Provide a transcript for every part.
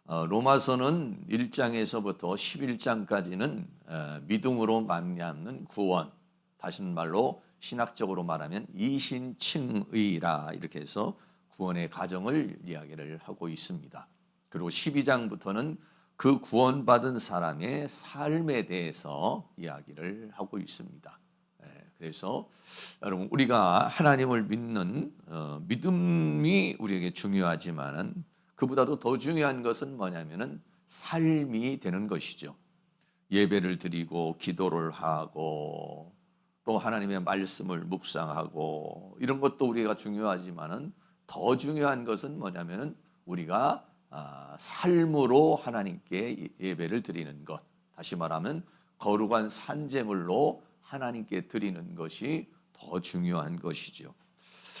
로마서는 1장에서부터 11장까지는 믿음으로 말미암는 구원, 다시 말로 신학적으로 말하면 이신칭의라 이렇게 해서 구원의 과정을 이야기를 하고 있습니다. 그리고 12장부터는 그 구원받은 사람의 삶에 대해서 이야기를 하고 있습니다. 그래서 여러분, 우리가 하나님을 믿는 믿음이 우리에게 중요하지만은 그보다도 더 중요한 것은 뭐냐면은 삶이 되는 것이죠. 예배를 드리고 기도를 하고 또 하나님의 말씀을 묵상하고 이런 것도 우리가 중요하지만은 더 중요한 것은 뭐냐면은 우리가 삶으로 하나님께 예배를 드리는 것, 다시 말하면 거룩한 산제물로 하나님께 드리는 것이 더 중요한 것이죠.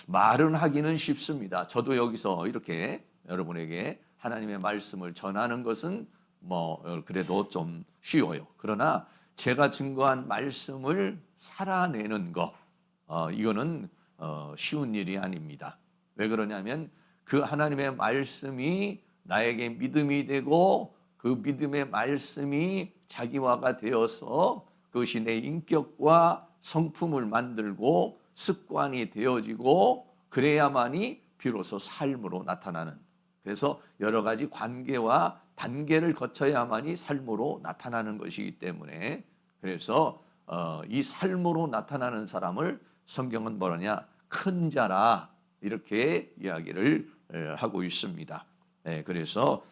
말은 하기는 쉽습니다. 저도 여기서 이렇게 여러분에게 하나님의 말씀을 전하는 것은 그래도 좀 쉬워요. 그러나 제가 증거한 말씀을 살아내는 것, 이거는 쉬운 일이 아닙니다. 왜 그러냐면 그 하나님의 말씀이 나에게 믿음이 되고 그 믿음의 말씀이 자기화가 되어서 그것이 내 인격과 성품을 만들고 습관이 되어지고 그래야만이 비로소 삶으로 나타나는, 그래서 여러 가지 관계와 단계를 거쳐야만이 삶으로 나타나는 것이기 때문에, 그래서 이 삶으로 나타나는 사람을 성경은 뭐라냐, 큰 자라 이렇게 이야기를 하고 있습니다. 그래서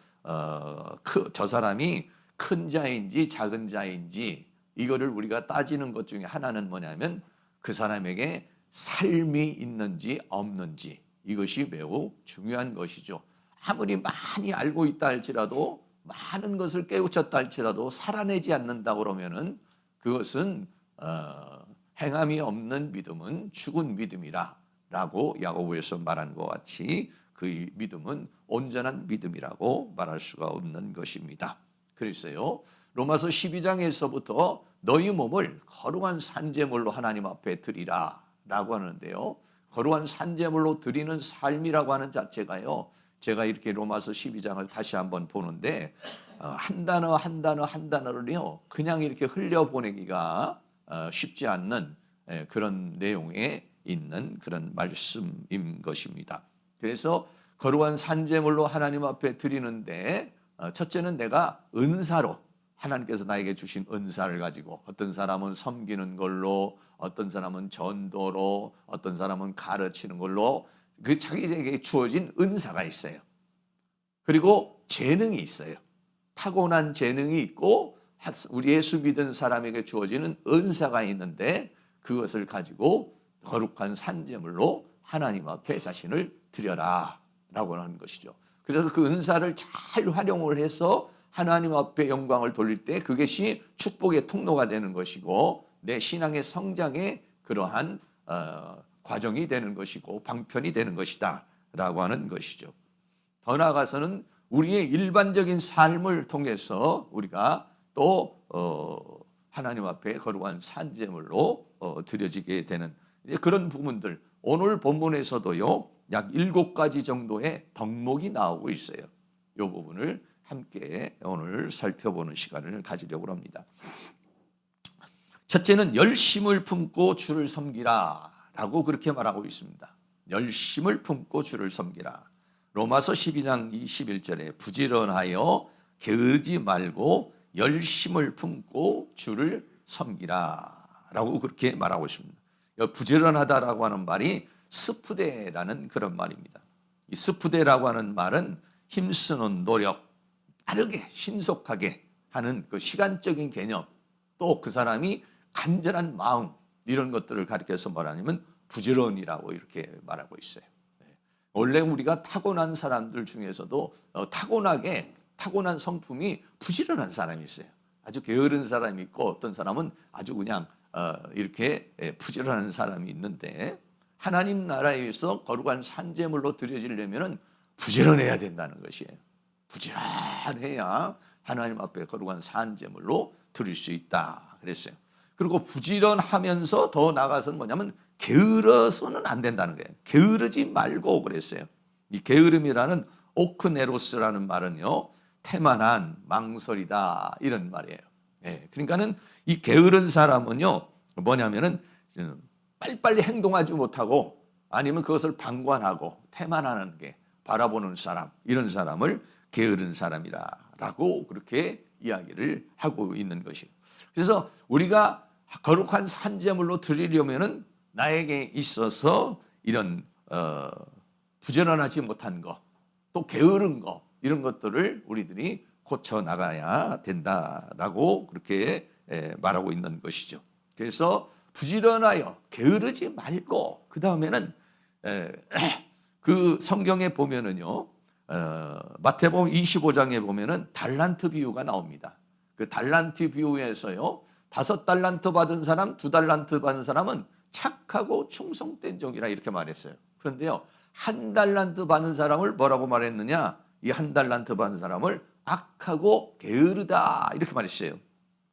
저 사람이 큰 자인지 작은 자인지 이거를 우리가 따지는 것 중에 하나는 뭐냐면 그 사람에게 삶이 있는지 없는지, 이것이 매우 중요한 것이죠. 아무리 많이 알고 있다 할지라도, 많은 것을 깨우쳤다 할지라도 살아내지 않는다 그러면은 그것은 행함이 없는 믿음은 죽은 믿음이라 라고 야고보에서 말한 것 같이 그 믿음은 온전한 믿음이라고 말할 수가 없는 것입니다. 그래서요, 로마서 12장에서부터 너희 몸을 거룩한 산제물로 하나님 앞에 드리라 라고 하는데요, 거룩한 산제물로 드리는 삶이라고 하는 자체가요, 제가 이렇게 로마서 12장을 다시 한번 보는데 한 단어 한 단어 한 단어를요 그냥 이렇게 흘려보내기가 쉽지 않는 그런 내용에 있는 그런 말씀인 것입니다. 그래서 거룩한 산제물로 하나님 앞에 드리는데, 첫째는 내가 은사로, 하나님께서 나에게 주신 은사를 가지고, 어떤 사람은 섬기는 걸로, 어떤 사람은 전도로, 어떤 사람은 가르치는 걸로, 그 자기에게 주어진 은사가 있어요. 그리고 재능이 있어요. 타고난 재능이 있고 우리 예수 믿은 사람에게 주어지는 은사가 있는데, 그것을 가지고 거룩한 산제물로 하나님 앞에 자신을 드려라 라고 하는 것이죠. 그래서 그 은사를 잘 활용을 해서 하나님 앞에 영광을 돌릴 때 그것이 축복의 통로가 되는 것이고 내 신앙의 성장의 그러한 과정이 되는 것이고 방편이 되는 것이다 라고 하는 것이죠. 더 나아가서는 우리의 일반적인 삶을 통해서 우리가 또 하나님 앞에 거룩한 산제물로 드려지게 되는 그런 부분들, 오늘 본문에서도요 약 7가지 정도의 덕목이 나오고 있어요. 이 부분을 함께 오늘 살펴보는 시간을 가지려고 합니다. 첫째는 열심을 품고 주를 섬기라 라고 그렇게 말하고 있습니다. 열심을 품고 주를 섬기라. 로마서 12장 21절에 부지런하여 게으르지 말고 열심을 품고 주를 섬기라 라고 그렇게 말하고 있습니다. 부지런하다라고 하는 말이 스푸데라는 그런 말입니다. 이 스푸데라고 하는 말은 힘쓰는 노력, 빠르게 신속하게 하는 그 시간적인 개념, 또 그 사람이 간절한 마음, 이런 것들을 가리켜서 말하면 부지런이라고 이렇게 말하고 있어요. 원래 우리가 타고난 사람들 중에서도 타고난 성품이 부지런한 사람이 있어요. 아주 게으른 사람이 있고 어떤 사람은 아주 그냥 이렇게 부지런한 사람이 있는데, 하나님 나라에서 거룩한 산제물로 드려지려면 부지런해야 된다는 것이에요. 부지런해야 하나님 앞에 거룩한 산제물로 드릴 수 있다 그랬어요. 그리고 부지런하면서 더 나아가서는 뭐냐면 게으러서는 안 된다는 거예요. 게으르지 말고 그랬어요. 이 게으름이라는 오크네로스라는 말은요, 태만한 망설이다 이런 말이에요. 예, 그러니까는 이 게으른 사람은요 뭐냐면은 빨리빨리 행동하지 못하고 아니면 그것을 방관하고 태만하는 게 바라보는 사람, 이런 사람을 게으른 사람이라고 그렇게 이야기를 하고 있는 것이에요. 그래서 우리가 거룩한 산제물로 드리려면은 나에게 있어서 이런 부지런하지 못한 거, 또 게으른 거, 이런 것들을 우리들이 고쳐 나가야 된다라고 그렇게 말하고 있는 것이죠. 그래서 부지런하여 게으르지 말고, 그 다음에는 그 성경에 보면은요, 마태복음 25장에 보면은 달란트 비유가 나옵니다. 그 달란트 비유에서요, 5달란트 받은 사람, 2달란트 받은 사람은 착하고 충성된 종이라 이렇게 말했어요. 그런데요, 1달란트 받은 사람을 뭐라고 말했느냐? 이 1달란트 받은 사람을 악하고 게으르다 이렇게 말했어요.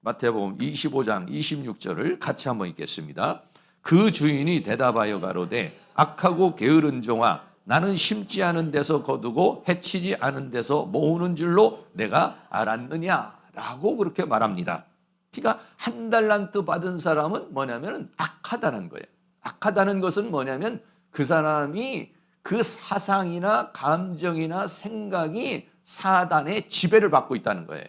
마태복음 25장 26절을 같이 한번 읽겠습니다. 그 주인이 대답하여 가로되 악하고 게으른 종아, 나는 심지 않은 데서 거두고 해치지 않은 데서 모으는 줄로 내가 알았느냐라고 그렇게 말합니다. 그러니까 1달란트 받은 사람은 뭐냐면 악하다는 거예요. 악하다는 것은 뭐냐면 그 사람이 그 사상이나 감정이나 생각이 사단의 지배를 받고 있다는 거예요.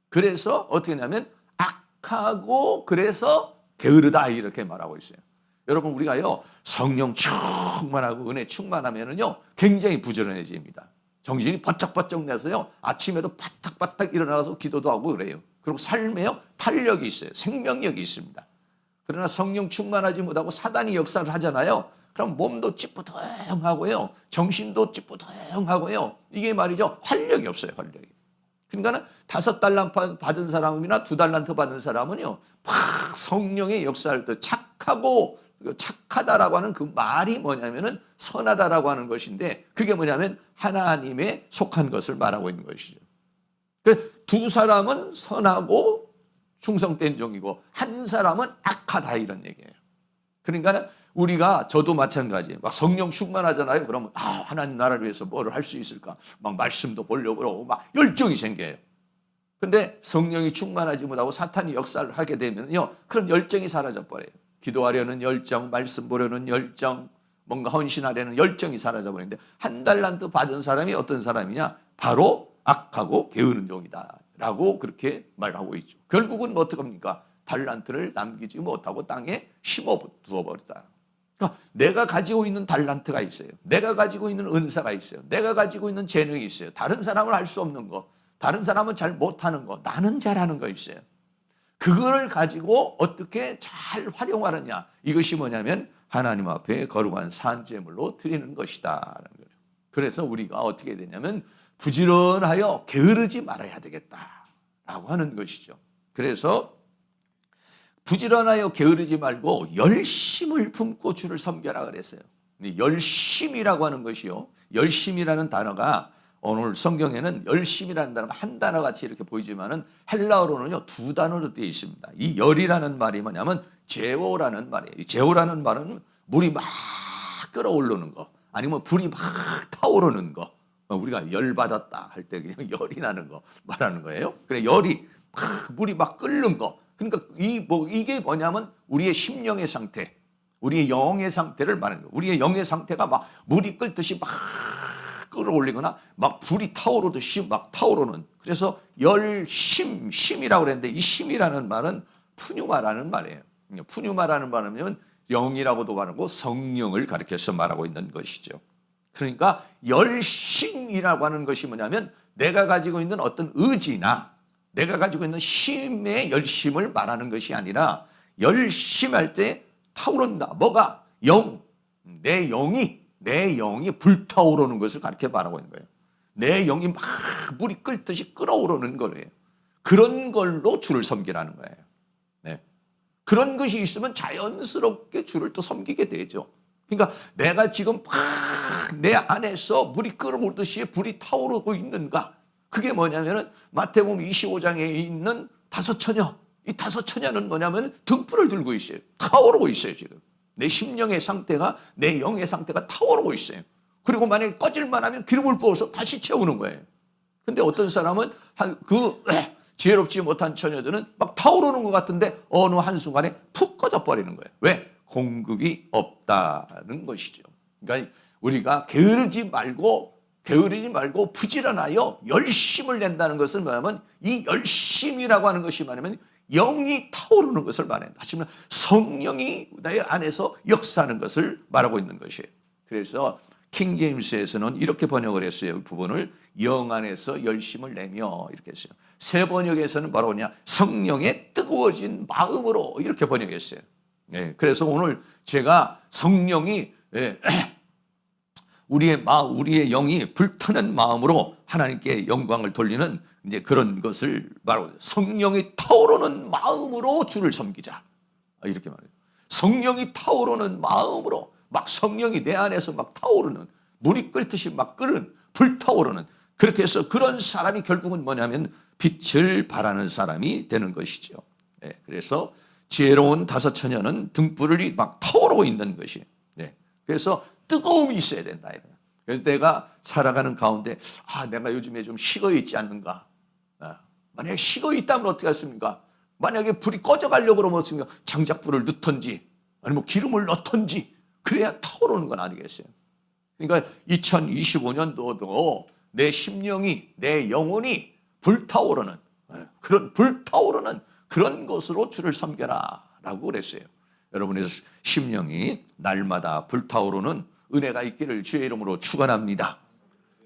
그래서 어떻게 하냐면 악하고 그래서 게으르다 이렇게 말하고 있어요. 여러분, 우리가요 성령 충만하고 은혜 충만하면은요 굉장히 부지런해집니다. 정신이 번쩍번쩍 내서요 아침에도 바닥바닥 일어나서 기도도 하고 그래요. 그리고 삶에요 탄력이 있어요. 생명력이 있습니다. 그러나 성령 충만하지 못하고 사단이 역사를 하잖아요. 그럼 몸도 찌뿌둥하고요, 정신도 찌뿌둥하고요. 이게 말이죠 활력이 없어요. 활력이. 그러니까 5달란트 받은 사람이나 2달란트 받은 사람은요 막 성령의 역사할 때 착하고, 착하다라고 하는 그 말이 뭐냐면은 선하다라고 하는 것인데, 그게 뭐냐면 하나님에 속한 것을 말하고 있는 것이죠. 그 두 사람은 선하고 충성된 종이고 한 사람은 악하다 이런 얘기예요. 그러니까 우리가, 저도 마찬가지예요. 막 성령 충만하잖아요. 그러면 하나님 나라를 위해서 뭐를 할 수 있을까? 막 말씀도 보려고 그러고 막 열정이 생겨요. 근데 성령이 충만하지 못하고 사탄이 역사를 하게 되면요 그런 열정이 사라져 버려요. 기도하려는 열정, 말씀 보려는 열정, 뭔가 헌신하려는 열정이 사라져 버리는데, 1달란트 받은 사람이 어떤 사람이냐? 바로 악하고 게으른 종이다 라고 그렇게 말하고 있죠. 결국은 뭐 어떡합니까? 달란트를 남기지 못하고 땅에 심어 두어버렸다. 그러니까 내가 가지고 있는 달란트가 있어요. 내가 가지고 있는 은사가 있어요. 내가 가지고 있는 재능이 있어요. 다른 사람은 할 수 없는 거, 다른 사람은 잘 못하는 거, 나는 잘하는 거 있어요. 그걸 가지고 어떻게 잘 활용하느냐, 이것이 뭐냐면 하나님 앞에 거룩한 산제물로 드리는 것이다. 그래서 우리가 어떻게 되냐면 부지런하여 게으르지 말아야 되겠다라고 하는 것이죠. 그래서 부지런하여 게으르지 말고 열심을 품고 주를 섬겨라 그랬어요. 열심이라고 하는 것이요, 열심이라는 단어가 오늘 성경에는 열심이라는 단어가 한 단어 같이 이렇게 보이지만은 헬라어로는요 2단어로 되어 있습니다. 이 열이라는 말이 뭐냐면 제오라는 말이에요. 이 제오라는 말은 물이 막 끓어오르는 거, 아니면 불이 막 타오르는 거, 우리가 열 받았다 할 때 그냥 열이 나는 거 말하는 거예요. 그래, 열이 물이 막 끓는 거. 그러니까 이게 뭐냐면 우리의 심령의 상태, 우리의 영의 상태를 말하는 거예요. 우리의 영의 상태가 막 물이 끓듯이 막 끌어올리거나 막 불이 타오르듯이 막 타오르는, 그래서 심이라고 그랬는데, 이 심이라는 말은 푸뉴마라는 말이에요. 푸뉴마라는 말은 영이라고도 말하고 성령을 가리켜서 말하고 있는 것이죠. 그러니까 열심이라고 하는 것이 뭐냐면 내가 가지고 있는 어떤 의지나 내가 가지고 있는 힘의 열심을 말하는 것이 아니라, 열심할 때 타오른다. 뭐가? 내 영이 불타오르는 것을 가르쳐 말하고 있는 거예요. 내 영이 막 물이 끓듯이 끓어오르는 거예요. 그런 걸로 주를 섬기라는 거예요. 네. 그런 것이 있으면 자연스럽게 주를 또 섬기게 되죠. 그러니까 내가 지금 막 내 안에서 물이 끓어오르듯이 불이 타오르고 있는가? 그게 뭐냐면은 마태복음 25장에 있는 5처녀. 이 5처녀는 뭐냐면 등불을 들고 있어요. 타오르고 있어요, 지금. 내 심령의 상태가, 내 영의 상태가 타오르고 있어요. 그리고 만약에 꺼질만 하면 기름을 부어서 다시 채우는 거예요. 근데 어떤 사람은 그 지혜롭지 못한 처녀들은 막 타오르는 것 같은데 어느 한순간에 푹 꺼져 버리는 거예요. 왜? 공급이 없다는 것이죠. 그러니까 우리가 게으르지 말고 부지런하여 열심을 낸다는 것은 뭐냐면, 이 열심이라고 하는 것이 뭐냐면 영이 타오르는 것을 말한다. 하시면 성령이 내 안에서 역사하는 것을 말하고 있는 것이에요. 그래서 킹제임스에서는 이렇게 번역을 했어요. 이 부분을 영 안에서 열심을 내며 이렇게 했어요. 새 번역에서는 바로 뭐냐, 성령의 뜨거워진 마음으로 이렇게 번역했어요. 예, 그래서 오늘 제가 성령이 우리의 영이 불타는 마음으로 하나님께 영광을 돌리는 이제 그런 것을 말하고, 성령이 타오르는 마음으로 주를 섬기자, 이렇게 말해요. 성령이 타오르는 마음으로, 막 성령이 내 안에서 막 타오르는, 물이 끓듯이 막 끓는, 불타오르는, 그렇게 해서 그런 사람이 결국은 뭐냐면 빛을 발하는 사람이 되는 것이죠. 네, 그래서 지혜로운 다섯 처녀는 등불이 막 타오르고 있는 것이에요. 네, 그래서 뜨거움이 있어야 된다. 그래서 내가 살아가는 가운데 내가 요즘에 좀 식어 있지 않는가. 만약에 식어 있다면 어떻게 하십니까? 만약에 불이 꺼져가려고 그러면 어떻습니까? 장작불을 넣던지 아니면 기름을 넣던지 그래야 타오르는 건 아니겠어요? 그러니까 2025년도도 내 심령이, 내 영혼이 불타오르는 그런 것으로 주를 섬겨라 라고 그랬어요. 여러분의 심령이 날마다 불타오르는 은혜가 있기를 주의 이름으로 축원합니다.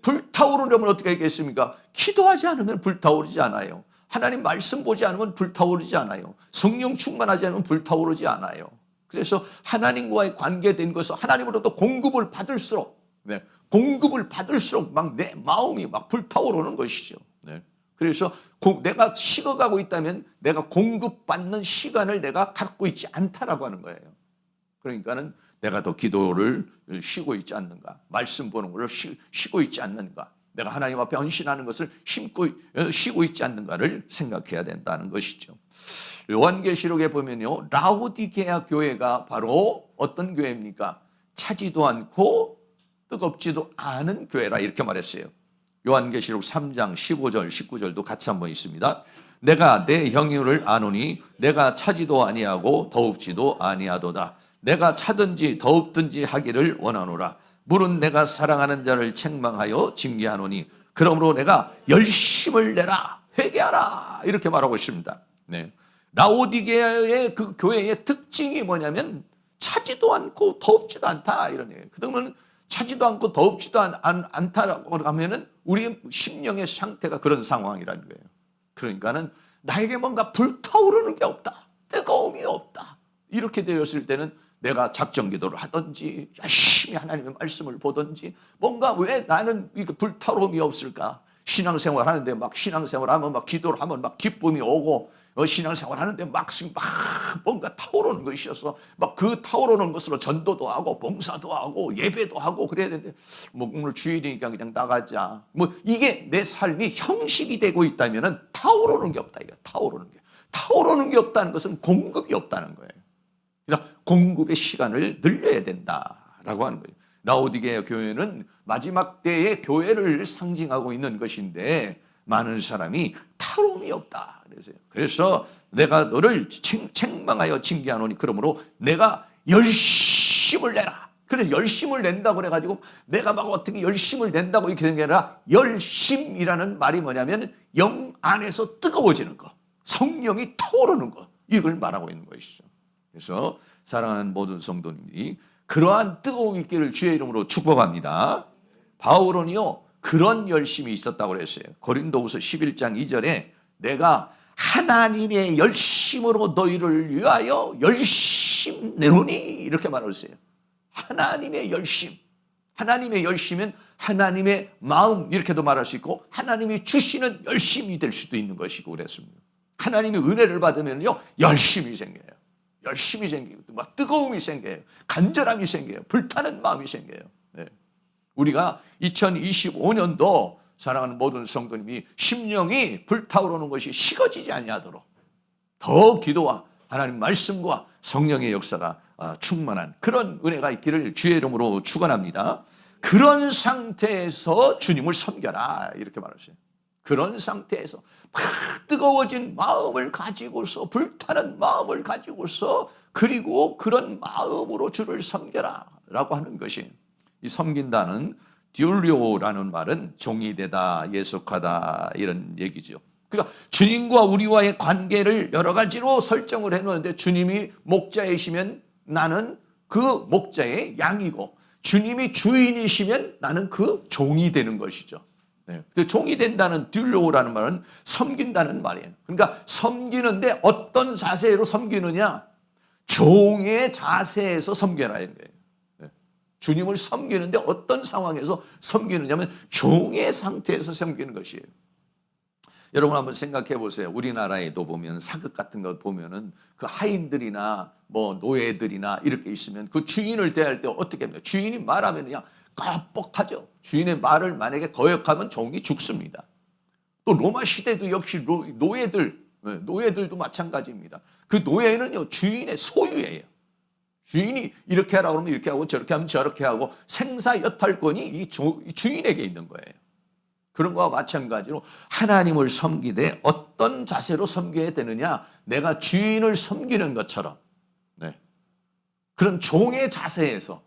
불타오르려면 어떻게 하겠습니까? 기도하지 않으면 불타오르지 않아요. 하나님 말씀 보지 않으면 불타오르지 않아요. 성령 충만하지 않으면 불타오르지 않아요. 그래서 하나님과의 관계된 것은 하나님으로부터 공급을 받을수록 막 내 마음이 막 불타오르는 것이죠. 그래서 내가 식어가고 있다면 내가 공급받는 시간을 내가 갖고 있지 않다라고 하는 거예요. 그러니까는 내가 더 기도를 쉬고 있지 않는가, 말씀 보는 것을 쉬고 있지 않는가, 내가 하나님 앞에 헌신하는 것을 쉬고 있지 않는가를 생각해야 된다는 것이죠. 요한계시록에 보면요, 라오디게아 교회가 바로 어떤 교회입니까? 차지도 않고 뜨겁지도 않은 교회라 이렇게 말했어요. 요한계시록 3장 15절 19절도 같이 한번 있습니다. 내가 내 형유를 아노니 내가 차지도 아니하고 더웁지도 아니하도다. 내가 차든지 더웁든지 하기를 원하노라. 물은 내가 사랑하는 자를 책망하여 징계하노니 그러므로 내가 열심을 내라, 회개하라, 이렇게 말하고 있습니다. 네. 라오디게아의 그 교회의 특징이 뭐냐면 차지도 않고 더웁지도 않다, 이런 얘기예요. 그러면 차지도 않고 더웁지도 않다라고 하면은 우리의 심령의 상태가 그런 상황이라는 거예요. 그러니까는 나에게 뭔가 불타오르는 게 없다, 뜨거움이 없다, 이렇게 되었을 때는 내가 작정 기도를 하든지 열심히 하나님의 말씀을 보든지, 뭔가 왜 나는 이렇게 불타오름이 없을까? 신앙생활 하는데 막 신앙생활하면 막 기도를 하면 막 기쁨이 오고, 신앙생활 하는데 막 뭔가 타오르는 것이 있어서 막 그 타오르는 것으로 전도도 하고 봉사도 하고 예배도 하고 그래야 되는데, 뭐 오늘 주일이니까 그냥 나가자, 뭐 이게 내 삶이 형식이 되고 있다면은 타오르는 게 없다. 이거 타오르는 게 없다는 것은 공급이 없다는 거예요. 그러니까 공급의 시간을 늘려야 된다라고 하는 거예요. 라오디게아 교회는 마지막 때의 교회를 상징하고 있는 것인데 많은 사람이 타오름이 없다 그랬어요. 그래서 내가 너를 책망하여 징계하노니 그러므로 내가 열심을 내라. 그래서 열심을 낸다고 그래가지고 내가 막 어떻게 열심을 낸다고 이렇게 된 게 아니라, 열심이라는 말이 뭐냐면 영 안에서 뜨거워지는 거, 성령이 타오르는 거, 이걸 말하고 있는 것이죠. 그래서 사랑하는 모든 성도님이 그러한 뜨거움이 있기를 주의 이름으로 축복합니다. 바울은요, 그런 열심이 있었다고 그랬어요. 고린도후서 11장 2절에 내가 하나님의 열심으로 너희를 위하여 열심 내노니, 이렇게 말했어요. 하나님의 열심. 하나님의 열심은 하나님의 마음, 이렇게도 말할 수 있고 하나님이 주시는 열심이 될 수도 있는 것이고 그랬습니다. 하나님의 은혜를 받으면요, 열심이 생겨요. 열심이 생기고 막 뜨거움이 생겨요. 간절함이 생겨요. 불타는 마음이 생겨요. 네. 우리가 2025년도 사랑하는 모든 성도님이 심령이 불타오르는 것이 식어지지 아니하도록 더 기도와 하나님 말씀과 성령의 역사가 충만한 그런 은혜가 있기를 주의 이름으로 축원합니다. 그런 상태에서 주님을 섬겨라, 이렇게 말하셨어요. 그런 상태에서 막 뜨거워진 마음을 가지고서, 불타는 마음을 가지고서, 그리고 그런 마음으로 주를 섬겨라 라고 하는 것이, 이 섬긴다는 듀올리오라는 말은 종이 되다, 예속하다 이런 얘기죠. 그러니까 주님과 우리와의 관계를 여러 가지로 설정을 해놓는데, 주님이 목자이시면 나는 그 목자의 양이고, 주님이 주인이시면 나는 그 종이 되는 것이죠. 네. 종이 된다는 듀올리오라는 말은 섬긴다는 말이에요. 그러니까 섬기는데 어떤 자세로 섬기느냐? 종의 자세에서 섬겨라는 거예요. 주님을 섬기는데 어떤 상황에서 섬기느냐면 종의 상태에서 섬기는 것이에요. 여러분 한번 생각해 보세요. 우리나라에도 보면 사극 같은 거 보면은 그 하인들이나 뭐 노예들이나 이렇게 있으면 그 주인을 대할 때 어떻게 합니까? 주인이 말하면 그냥 깜뻑하죠. 주인의 말을 만약에 거역하면 종이 죽습니다. 또 로마 시대도 역시 노예들도 마찬가지입니다. 그 노예는요, 주인의 소유예요. 주인이 이렇게 하라고 하면 이렇게 하고, 저렇게 하면 저렇게 하고, 생사여탈권이 이 주인에게 있는 거예요. 그런 거와 마찬가지로 하나님을 섬기되 어떤 자세로 섬겨야 되느냐? 내가 주인을 섬기는 것처럼, 네, 그런 종의 자세에서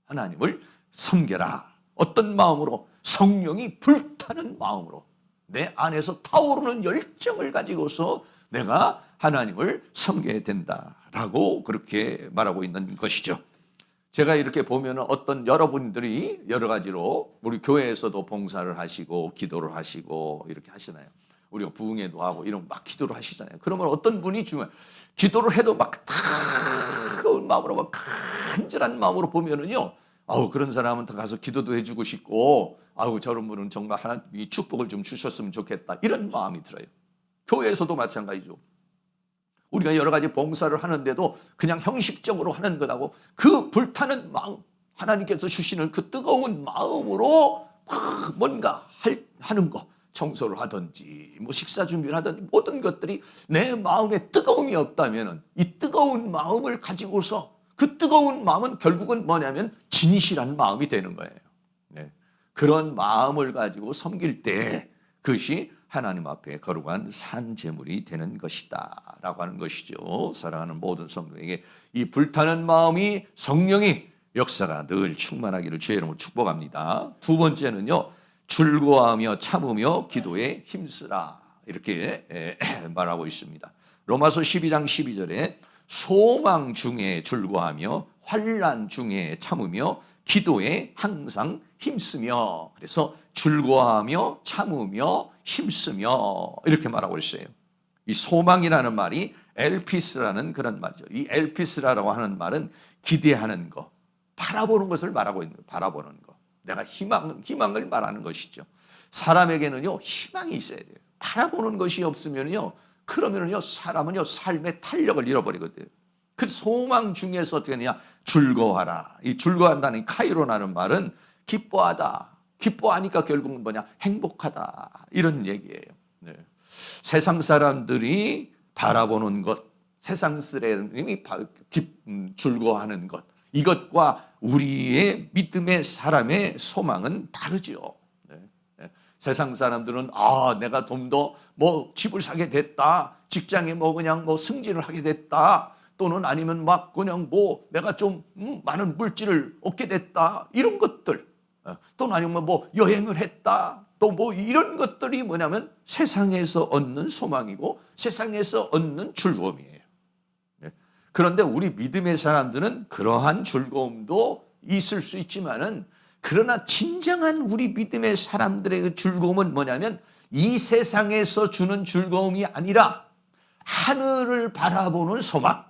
하나님을 섬겨라. 어떤 마음으로? 성령이 불타는 마음으로, 내 안에서 타오르는 열정을 가지고서 내가 하나님을 섬겨야 된다라고 그렇게 말하고 있는 것이죠. 제가 이렇게 보면 어떤 여러분들이 여러 가지로 우리 교회에서도 봉사를 하시고 기도를 하시고 이렇게 하시나요? 우리가 부흥회도 하고 이런 막 기도를 하시잖아요. 그러면 어떤 분이 주면 기도를 해도 막 뜨거운 마음으로, 막 간절한 마음으로 보면은요, 아우, 그런 사람은 가서 기도도 해주고 싶고, 아우, 저런 분은 정말 하나님이 축복을 좀 주셨으면 좋겠다, 이런 마음이 들어요. 교회에서도 마찬가지죠. 우리가 여러 가지 봉사를 하는데도 그냥 형식적으로 하는 것하고 그 불타는 마음, 하나님께서 주시는 그 뜨거운 마음으로 뭔가 하는 거, 청소를 하든지 뭐 식사 준비를 하든지, 모든 것들이 내 마음에 뜨거움이 없다면 이 뜨거운 마음을 가지고서, 그 뜨거운 마음은 결국은 뭐냐면 진실한 마음이 되는 거예요. 네. 그런 마음을 가지고 섬길 때 그것이 하나님 앞에 거룩한 산제물이 되는 것이다 라고 하는 것이죠. 사랑하는 모든 성도에게 이 불타는 마음이, 성령이 역사가 늘 충만하기를 주의 이름으로 축복합니다. 두 번째는요, 즐거워하며 참으며 기도에 힘쓰라, 이렇게 말하고 있습니다. 로마서 12장 12절에 소망 중에 즐거워하며 환난 중에 참으며 기도에 항상 힘쓰며, 그래서 즐거워하며 참으며 힘쓰며 이렇게 말하고 있어요. 이 소망이라는 말이 엘피스라는 그런 말이죠. 이 엘피스라고 하는 말은 기대하는 거, 바라보는 것을 말하고 있는 거예요. 바라보는 거. 내가 희망을 말하는 것이죠. 사람에게는요, 희망이 있어야 돼요. 바라보는 것이 없으면요, 그러면요, 사람은요, 삶의 탄력을 잃어버리거든요. 그 소망 중에서 어떻게 하느냐? 즐거워하라. 이 즐거워한다는 카이로라는 말은 기뻐하다. 기뻐하니까 결국은 뭐냐? 행복하다. 이런 얘기예요. 네. 세상 사람들이 바라보는 것, 세상 사람이 즐거워하는 것, 이것과 우리의 믿음의 사람의 소망은 다르죠. 네. 네. 세상 사람들은 내가 좀 더 뭐 집을 사게 됐다, 직장에 뭐 그냥 뭐 승진을 하게 됐다, 또는 아니면 막 그냥 뭐 내가 좀 많은 물질을 얻게 됐다, 이런 것들, 또는 아니면 뭐 여행을 했다, 또 뭐 이런 것들이 뭐냐면 세상에서 얻는 소망이고 세상에서 얻는 즐거움이에요. 그런데 우리 믿음의 사람들은 그러한 즐거움도 있을 수 있지만은, 그러나 진정한 우리 믿음의 사람들의 그 즐거움은 뭐냐면 이 세상에서 주는 즐거움이 아니라 하늘을 바라보는 소망,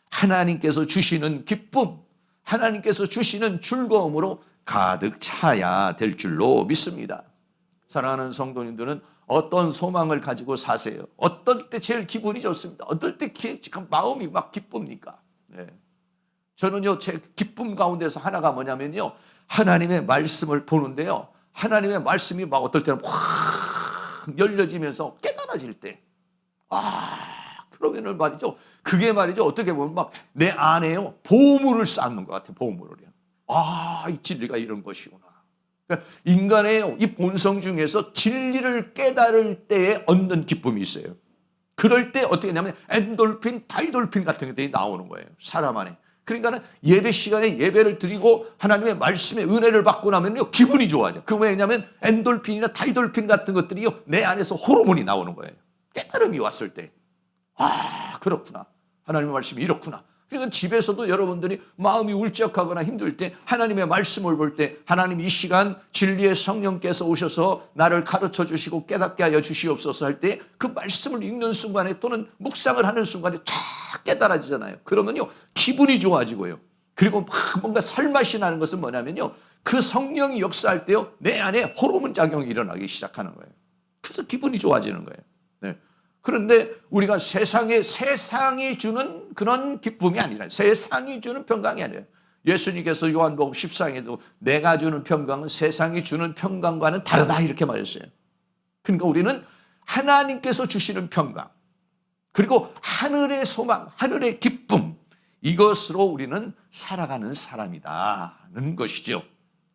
하나님께서 주시는 기쁨, 하나님께서 주시는 즐거움으로 가득 차야 될 줄로 믿습니다. 사랑하는 성도님들은 어떤 소망을 가지고 사세요? 어떨 때 제일 기분이 좋습니다? 어떨 때 지금 마음이 막 기쁩니까? 네. 저는요, 제 기쁨 가운데서 하나가 뭐냐면요, 하나님의 말씀을 보는데요, 하나님의 말씀이 막 어떨 때는 확 열려지면서 깨달아질 때, 그러면은 말이죠, 그게 말이죠, 어떻게 보면 막 내 안에요, 보물을 쌓는 것 같아요. 보물을요. 이 진리가 이런 것이구나. 그러니까 인간의 이 본성 중에서 진리를 깨달을 때에 얻는 기쁨이 있어요. 그럴 때 어떻게 하냐면 엔돌핀, 다이돌핀 같은 것들이 나오는 거예요. 사람 안에. 그러니까 예배 시간에 예배를 드리고 하나님의 말씀의 은혜를 받고 나면요 기분이 좋아져. 그 왜냐하면 엔돌핀이나 다이돌핀 같은 것들이요 내 안에서 호르몬이 나오는 거예요. 깨달음이 왔을 때. 아 그렇구나. 하나님의 말씀이 이렇구나. 그러니까 집에서도 여러분들이 마음이 울적하거나 힘들 때 하나님의 말씀을 볼 때 하나님 이 시간 진리의 성령께서 오셔서 나를 가르쳐 주시고 깨닫게 하여 주시옵소서 할 때 그 말씀을 읽는 순간에 또는 묵상을 하는 순간에 쫙 깨달아지잖아요. 그러면요 기분이 좋아지고요. 그리고 막 뭔가 살맛이 나는 것은 뭐냐면요 그 성령이 역사할 때요 내 안에 호르몬 작용이 일어나기 시작하는 거예요. 그래서 기분이 좋아지는 거예요. 네. 그런데 우리가 세상이 주는 그런 기쁨이 아니라 세상이 주는 평강이 아니라 예수님께서 요한복음 14장에도 내가 주는 평강은 세상이 주는 평강과는 다르다 이렇게 말했어요. 그러니까 우리는 하나님께서 주시는 평강 그리고 하늘의 소망, 하늘의 기쁨 이것으로 우리는 살아가는 사람이다는 것이죠.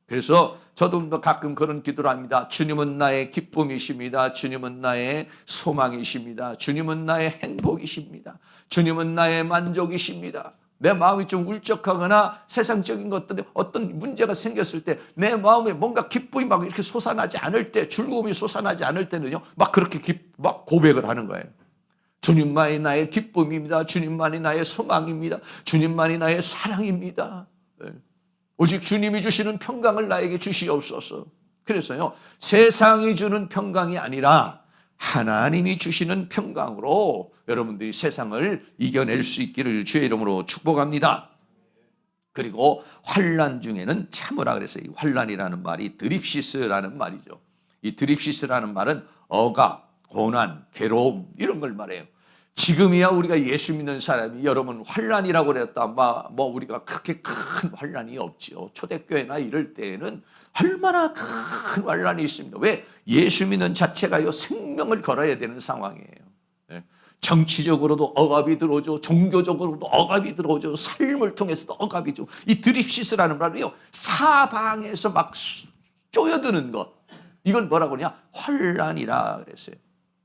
그래서 저도 가끔 그런 기도를 합니다. 주님은 나의 기쁨이십니다. 주님은 나의 소망이십니다. 주님은 나의 행복이십니다. 주님은 나의 만족이십니다. 내 마음이 좀 울적하거나 세상적인 것들에 어떤 문제가 생겼을 때 내 마음에 뭔가 기쁨이 막 이렇게 솟아나지 않을 때 즐거움이 솟아나지 않을 때는요 막 그렇게 막 고백을 하는 거예요. 주님만이 나의 기쁨입니다. 주님만이 나의 소망입니다. 주님만이 나의 사랑입니다. 네. 오직 주님이 주시는 평강을 나에게 주시옵소서. 그래서요 세상이 주는 평강이 아니라 하나님이 주시는 평강으로 여러분들이 세상을 이겨낼 수 있기를 주의 이름으로 축복합니다. 그리고 환난 중에는 참으라 그랬어요. 이 환난이라는 말이 드립시스라는 말이죠. 이 드립시스라는 말은 억압, 고난, 괴로움 이런 걸 말해요. 지금이야 우리가 예수 믿는 사람이 여러분 환난이라고 그랬다 뭐 우리가 그렇게 큰 환난이 없지요. 초대교회나 이럴 때에는 얼마나 큰 환난이 있습니다. 왜? 예수 믿는 자체가요 생명을 걸어야 되는 상황이에요. 정치적으로도 억압이 들어오죠. 종교적으로도 억압이 들어오죠. 삶을 통해서도 억압이죠. 이 드립시스라는 말은요 사방에서 막 쪼여드는 것 이건 뭐라고 그러냐 환난이라 그랬어요.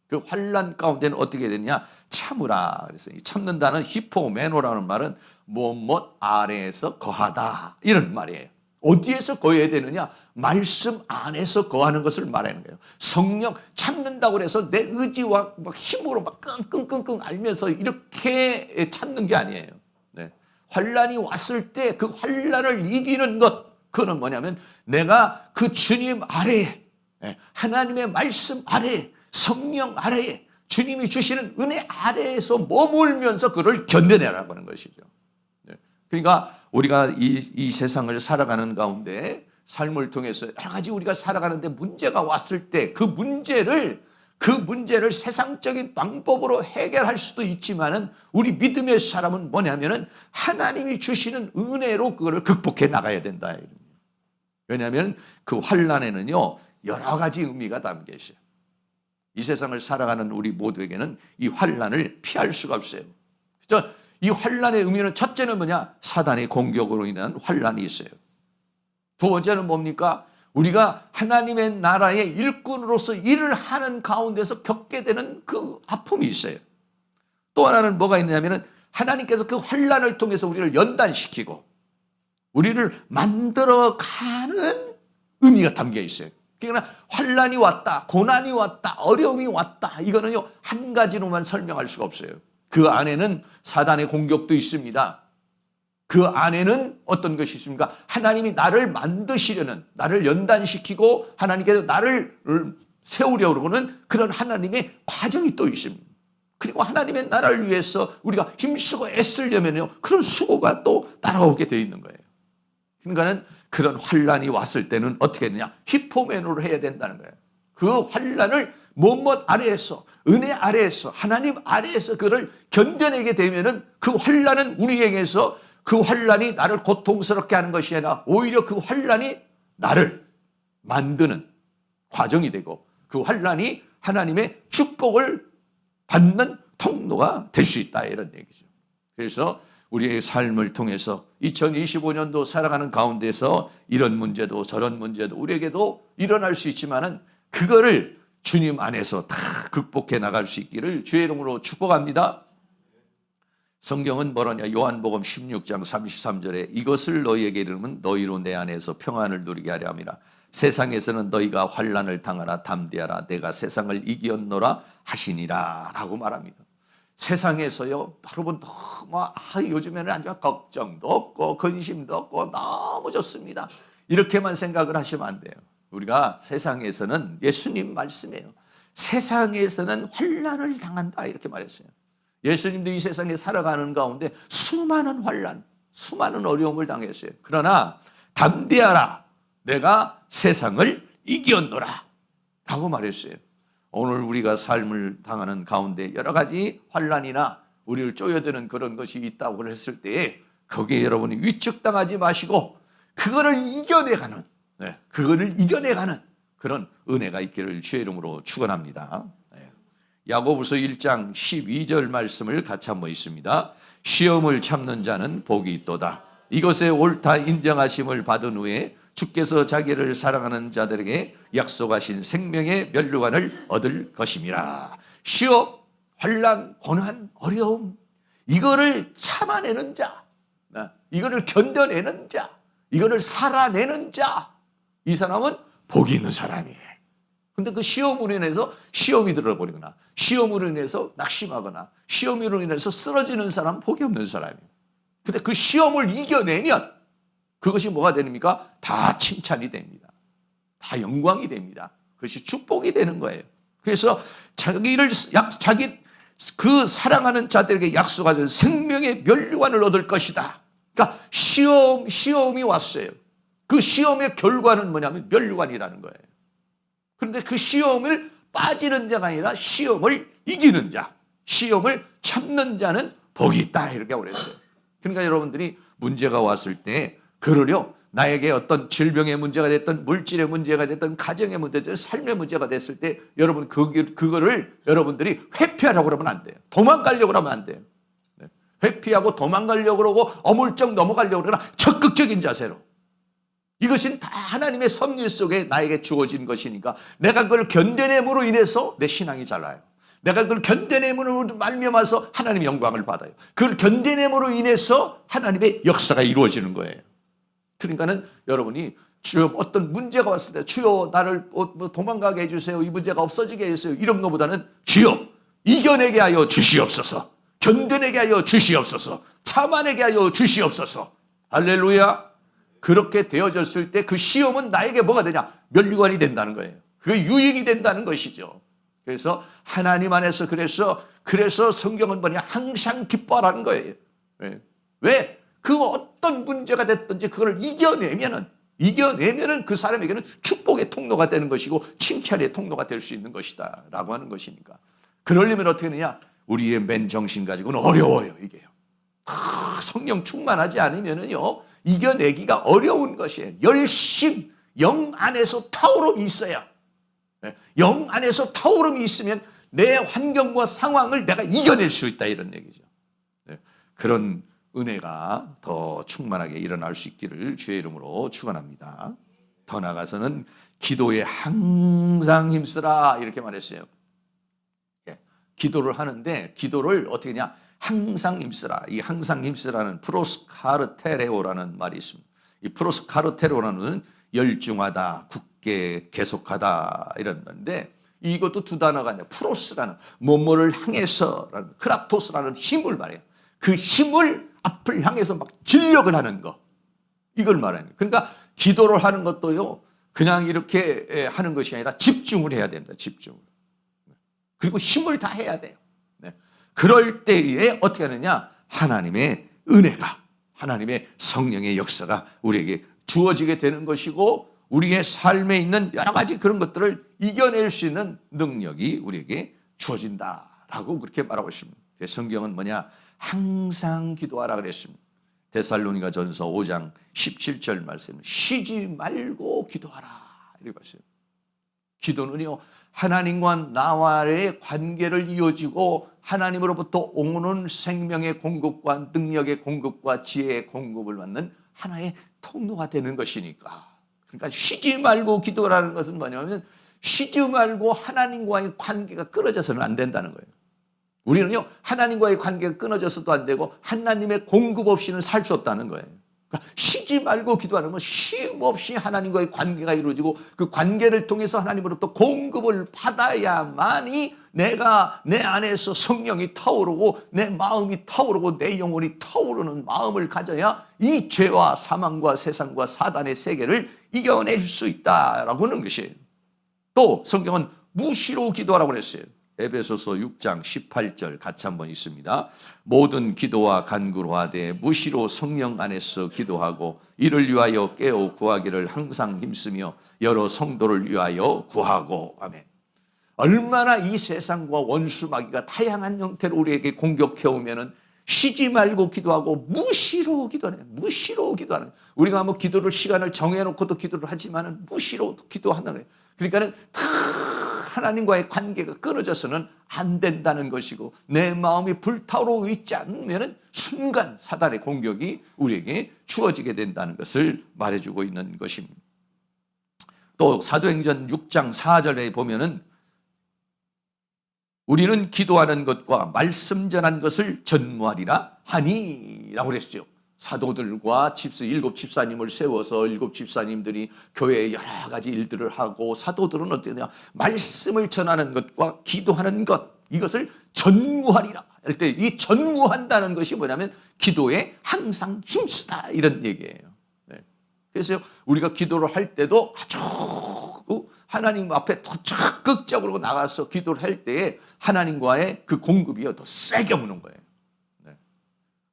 그 환난 가운데는 어떻게 되느냐 참으라 그랬어요. 참는다는 히포메노라는 말은 무엇 아래에서 거하다 이런 말이에요. 어디에서 거해야 되느냐 말씀 안에서 거하는 것을 말하는 거예요. 성령 참는다고 해서 내 의지와 막 힘으로 막 끙끙끙끙 앓면서 이렇게 참는 게 아니에요. 네. 환난이 왔을 때 그 환난을 이기는 것 그거는 뭐냐면 내가 그 주님 아래에 하나님의 말씀 아래에 성령 아래에 주님이 주시는 은혜 아래에서 머물면서 그를 견뎌내라고 하는 것이죠. 그러니까 우리가 이 세상을 살아가는 가운데 삶을 통해서 여러 가지 우리가 살아가는데 문제가 왔을 때 그 문제를 세상적인 방법으로 해결할 수도 있지만은 우리 믿음의 사람은 뭐냐면은 하나님이 주시는 은혜로 그거를 극복해 나가야 된다. 왜냐하면 그 환난에는요 여러 가지 의미가 담겨 있어요. 이 세상을 살아가는 우리 모두에게는 이 환난을 피할 수가 없어요. 그렇죠? 이 환난의 의미는 첫째는 뭐냐? 사단의 공격으로 인한 환난이 있어요. 두 번째는 뭡니까? 우리가 하나님의 나라의 일꾼으로서 일을 하는 가운데서 겪게 되는 그 아픔이 있어요. 또 하나는 뭐가 있냐면은 하나님께서 그 환난을 통해서 우리를 연단시키고 우리를 만들어가는 의미가 담겨 있어요. 그러니까 환난이 왔다, 고난이 왔다, 어려움이 왔다. 이거는요 한 가지로만 설명할 수가 없어요. 그 안에는 사단의 공격도 있습니다. 그 안에는 어떤 것이 있습니까? 하나님이 나를 만드시려는, 나를 연단시키고 하나님께서 나를 세우려고 하는 그런 하나님의 과정이 또 있습니다. 그리고 하나님의 나라를 위해서 우리가 힘쓰고 애쓰려면요 그런 수고가 또 따라오게 되어 있는 거예요. 그러니까는 그런 환난이 왔을 때는 어떻게 했느냐? 히포메노를 해야 된다는 거예요. 그 환난을 무엇 아래에서 은혜 아래에서 하나님 아래에서 그를 견뎌내게 되면은 그 환난은 우리에게서 그 환난이 나를 고통스럽게 하는 것이 아니라 오히려 그 환난이 나를 만드는 과정이 되고 그 환난이 하나님의 축복을 받는 통로가 될 수 있다 이런 얘기죠. 그래서 우리의 삶을 통해서 2025년도 살아가는 가운데서 이런 문제도 저런 문제도 우리에게도 일어날 수 있지만은 그거를 주님 안에서 다 극복해 나갈 수 있기를 주의 이름으로 축복합니다. 성경은 뭐라냐? 요한복음 16장 33절에 이것을 너희에게 이르면 너희로 내 안에서 평안을 누리게 하려 함이라. 세상에서는 너희가 환난을 당하라 담대하라 내가 세상을 이기었노라 하시니라 라고 말합니다. 세상에서요, 여러분 너무 요즘에는 아주 걱정도 없고 근심도 없고 너무 좋습니다. 이렇게만 생각을 하시면 안 돼요. 우리가 세상에서는 예수님 말씀이에요. 세상에서는 환난을 당한다 이렇게 말했어요. 예수님도 이 세상에 살아가는 가운데 수많은 환난, 수많은 어려움을 당했어요. 그러나 담대하라 내가 세상을 이겼노라 라고 말했어요. 오늘 우리가 삶을 당하는 가운데 여러 가지 환난이나 우리를 쪼여드는 그런 것이 있다고 했을 때에 거기에 여러분이 위축당하지 마시고 그거를 이겨내가는, 그거를 이겨내가는 그런 은혜가 있기를 주의 이름으로 축원합니다. 야고보서 1장 12절 말씀을 같이 한번 읽습니다. 시험을 참는 자는 복이 있도다. 이것에 옳다 인정하심을 받은 후에 주께서 자기를 사랑하는 자들에게 약속하신 생명의 면류관을 얻을 것임이라. 시험, 환난, 고난, 어려움 이거를 참아내는 자, 이거를 견뎌내는 자, 이거를 살아내는 자, 이 사람은 복이 있는 사람이에요. 근데 그 시험으로 인해서 시험이 들어버리거나 시험으로 인해서 낙심하거나 시험으로 인해서 쓰러지는 사람은 복이 없는 사람이에요. 근데 그 시험을 이겨내면 그것이 뭐가 됩니까? 다 칭찬이 됩니다. 다 영광이 됩니다. 그것이 축복이 되는 거예요. 그래서 자기 그 사랑하는 자들에게 약속하신 생명의 면류관을 얻을 것이다. 그러니까 시험이 왔어요. 그 시험의 결과는 뭐냐면 면류관이라는 거예요. 그런데 그 시험을 빠지는 자가 아니라 시험을 이기는 자, 시험을 참는 자는 복이 있다 이렇게 그랬어요. 그러니까 여러분들이 문제가 왔을 때 그러려 나에게 어떤 질병의 문제가 됐든 물질의 문제가 됐든 가정의 문제가 됐든 삶의 문제가 됐을 때 여러분 그거를 여러분들이 회피하려고 그러면 안 돼요. 도망가려고 그러면 안 돼요. 회피하고 도망가려고 그러고 어물쩍 넘어가려고 그러나 적극적인 자세로 이것은 다 하나님의 섭리 속에 나에게 주어진 것이니까 내가 그걸 견뎌냄으로 인해서 내 신앙이 자라요. 내가 그걸 견뎌냄으로 말미암아서 하나님의 영광을 받아요. 그걸 견뎌냄으로 인해서 하나님의 역사가 이루어지는 거예요. 그러니까는 여러분이 주여 어떤 문제가 왔을 때 주여 나를 도망가게 해주세요. 이 문제가 없어지게 해주세요. 이런 것보다는 주여 이겨내게 하여 주시옵소서. 견뎌내게 하여 주시옵소서. 참아내게 하여 주시옵소서. 할렐루야. 그렇게 되어졌을 때 그 시험은 나에게 뭐가 되냐? 면류관이 된다는 거예요. 그게 유익이 된다는 것이죠. 그래서 하나님 안에서 그래서 성경은 뭐냐? 항상 기뻐하라는 거예요. 왜? 그 어떤 문제가 됐든지 그걸 이겨내면은 그 사람에게는 축복의 통로가 되는 것이고 칭찬의 통로가 될 수 있는 것이다 라고 하는 것이니까. 그러려면 어떻게 되냐? 우리의 맨정신 가지고는 어려워요 이게요. 성령 충만하지 않으면은요 이겨내기가 어려운 것이에요. 열심, 영 안에서 타오름이 있어야. 영 안에서 타오름이 있으면 내 환경과 상황을 내가 이겨낼 수 있다 이런 얘기죠. 그런 은혜가 더 충만하게 일어날 수 있기를 주의 이름으로 축원합니다. 더 나아가서는 기도에 항상 힘쓰라 이렇게 말했어요. 기도를 하는데 기도를 어떻게 하냐? 항상 힘쓰라. 이 항상 힘쓰라는 프로스카르테레오라는 말이 있습니다. 이 프로스카르테레오라는 열중하다, 굳게 계속하다 이런 건데 이것도 두 단어가 아니라 프로스라는 뭐뭐를 향해서라는 크라토스라는 힘을 말해요. 그 힘을 앞을 향해서 막 진력을 하는 거 이걸 말하는 거예요. 그러니까 기도를 하는 것도요 그냥 이렇게 하는 것이 아니라 집중을 해야 됩니다. 집중을. 그리고 힘을 다 해야 돼요. 그럴 때에 어떻게 하느냐? 하나님의 은혜가, 하나님의 성령의 역사가 우리에게 주어지게 되는 것이고 우리의 삶에 있는 여러 가지 그런 것들을 이겨낼 수 있는 능력이 우리에게 주어진다라고 그렇게 말하고 있습니다. 성경은 뭐냐? 항상 기도하라 그랬습니다. 데살로니가 전서 5장 17절 말씀, 쉬지 말고 기도하라 이렇게 말했어요. 기도는요 하나님과 나와의 관계를 이어지고 하나님으로부터 오는 생명의 공급과 능력의 공급과 지혜의 공급을 받는 하나의 통로가 되는 것이니까. 그러니까 쉬지 말고 기도라는 것은 뭐냐면 쉬지 말고 하나님과의 관계가 끊어져서는 안 된다는 거예요. 우리는요, 하나님과의 관계가 끊어져서도 안 되고 하나님의 공급 없이는 살 수 없다는 거예요. 그러니까 쉬지 말고 기도하는 건 쉼 없이 하나님과의 관계가 이루어지고 그 관계를 통해서 하나님으로부터 공급을 받아야만이 내가 내 안에서 성령이 타오르고 내 마음이 타오르고 내 영혼이 타오르는 마음을 가져야 이 죄와 사망과 세상과 사단의 세계를 이겨낼 수 있다라고 하는 것이에요. 또 성경은 무시로 기도하라고 그랬어요. 에베소서 6장 18절 같이 한번 있습니다. 모든 기도와 간구로 하되 무시로 성령 안에서 기도하고 이를 위하여 깨어 구하기를 항상 힘쓰며 여러 성도를 위하여 구하고. 아멘. 얼마나 이 세상과 원수 마귀가 다양한 형태로 우리에게 공격해 오면은 쉬지 말고 기도하고 무시로 기도하는, 무시로 기도하는. 우리가 뭐 기도를 시간을 정해놓고도 기도를 하지만은 무시로 기도하는 거예요. 그러니까는 하나님과의 관계가 끊어져서는 안 된다는 것이고 내 마음이 불타오르고 있지 않으면 순간 사단의 공격이 우리에게 주어지게 된다는 것을 말해주고 있는 것입니다. 또 사도행전 6장 4절에 보면은 우리는 기도하는 것과 말씀 전한 것을 전무하리라 하니라고 그랬죠. 사도들과 일곱 집사님을 세워서 일곱 집사님들이 교회에 여러 가지 일들을 하고 사도들은 어떻게 되냐, 말씀을 전하는 것과 기도하는 것, 이것을 전무하리라 할 때 이 전무한다는 것이 뭐냐면 기도에 항상 힘쓰다 이런 얘기예요. 네. 그래서 우리가 기도를 할 때도 아주 하나님 앞에 더 적극적으로 나가서 기도를 할 때에 하나님과의 그 공급이 더 세게 오는 거예요. 네.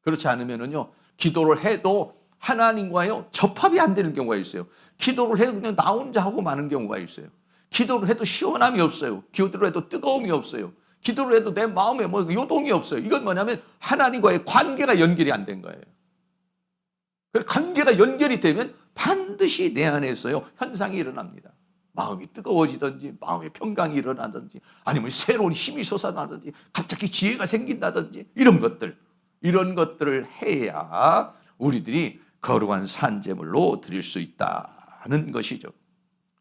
그렇지 않으면은요, 기도를 해도 하나님과요 접합이 안 되는 경우가 있어요. 기도를 해도 그냥 나 혼자 하고 마는 경우가 있어요. 기도를 해도 시원함이 없어요. 기도를 해도 뜨거움이 없어요. 기도를 해도 내 마음에 뭐 요동이 없어요. 이건 뭐냐면 하나님과의 관계가 연결이 안 된 거예요. 관계가 연결이 되면 반드시 내 안에서요 현상이 일어납니다. 마음이 뜨거워지든지 마음의 평강이 일어나든지 아니면 새로운 힘이 솟아나든지 갑자기 지혜가 생긴다든지 이런 것들을 해야 우리들이 거룩한 산제물로 드릴 수 있다는 것이죠.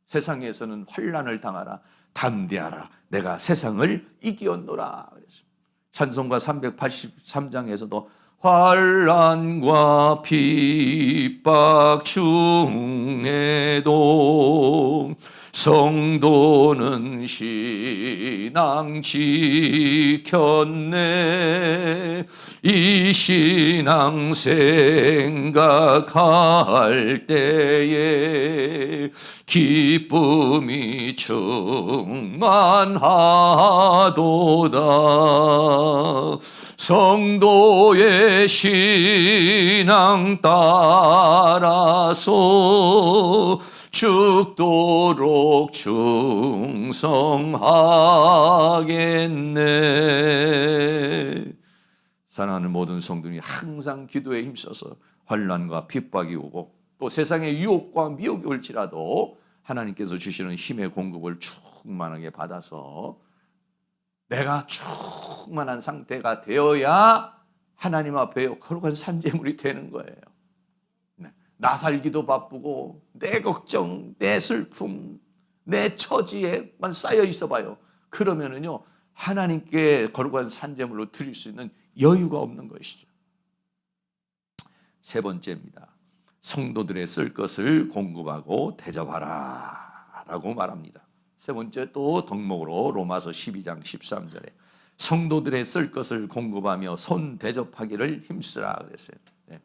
세상에서는 환난을 당하라, 담대하라, 내가 세상을 이기었노라. 찬송가 383장에서도 환난과 핍박 중에도 성도는 신앙 지켰네. 이 신앙 생각할 때에 기쁨이 충만하도다. 성도의 신앙 따라서 죽도록 충성하겠네. 사랑하는 모든 성도들이 항상 기도에 힘써서 환난과 핍박이 오고 또 세상의 유혹과 미혹이 올지라도 하나님께서 주시는 힘의 공급을 충만하게 받아서 내가 충만한 상태가 되어야 하나님 앞에 거룩한 산제물이 되는 거예요. 나 살기도 바쁘고 내 걱정, 내 슬픔, 내 처지에만 쌓여 있어 봐요. 그러면은요 하나님께 거룩한 산제물로 드릴 수 있는 여유가 없는 것이죠. 세 번째입니다. 성도들의 쓸 것을 공급하고 대접하라 라고 말합니다. 세 번째 또 덕목으로 로마서 12장 13절에 성도들의 쓸 것을 공급하며 손 대접하기를 힘쓰라 그랬어요. 네.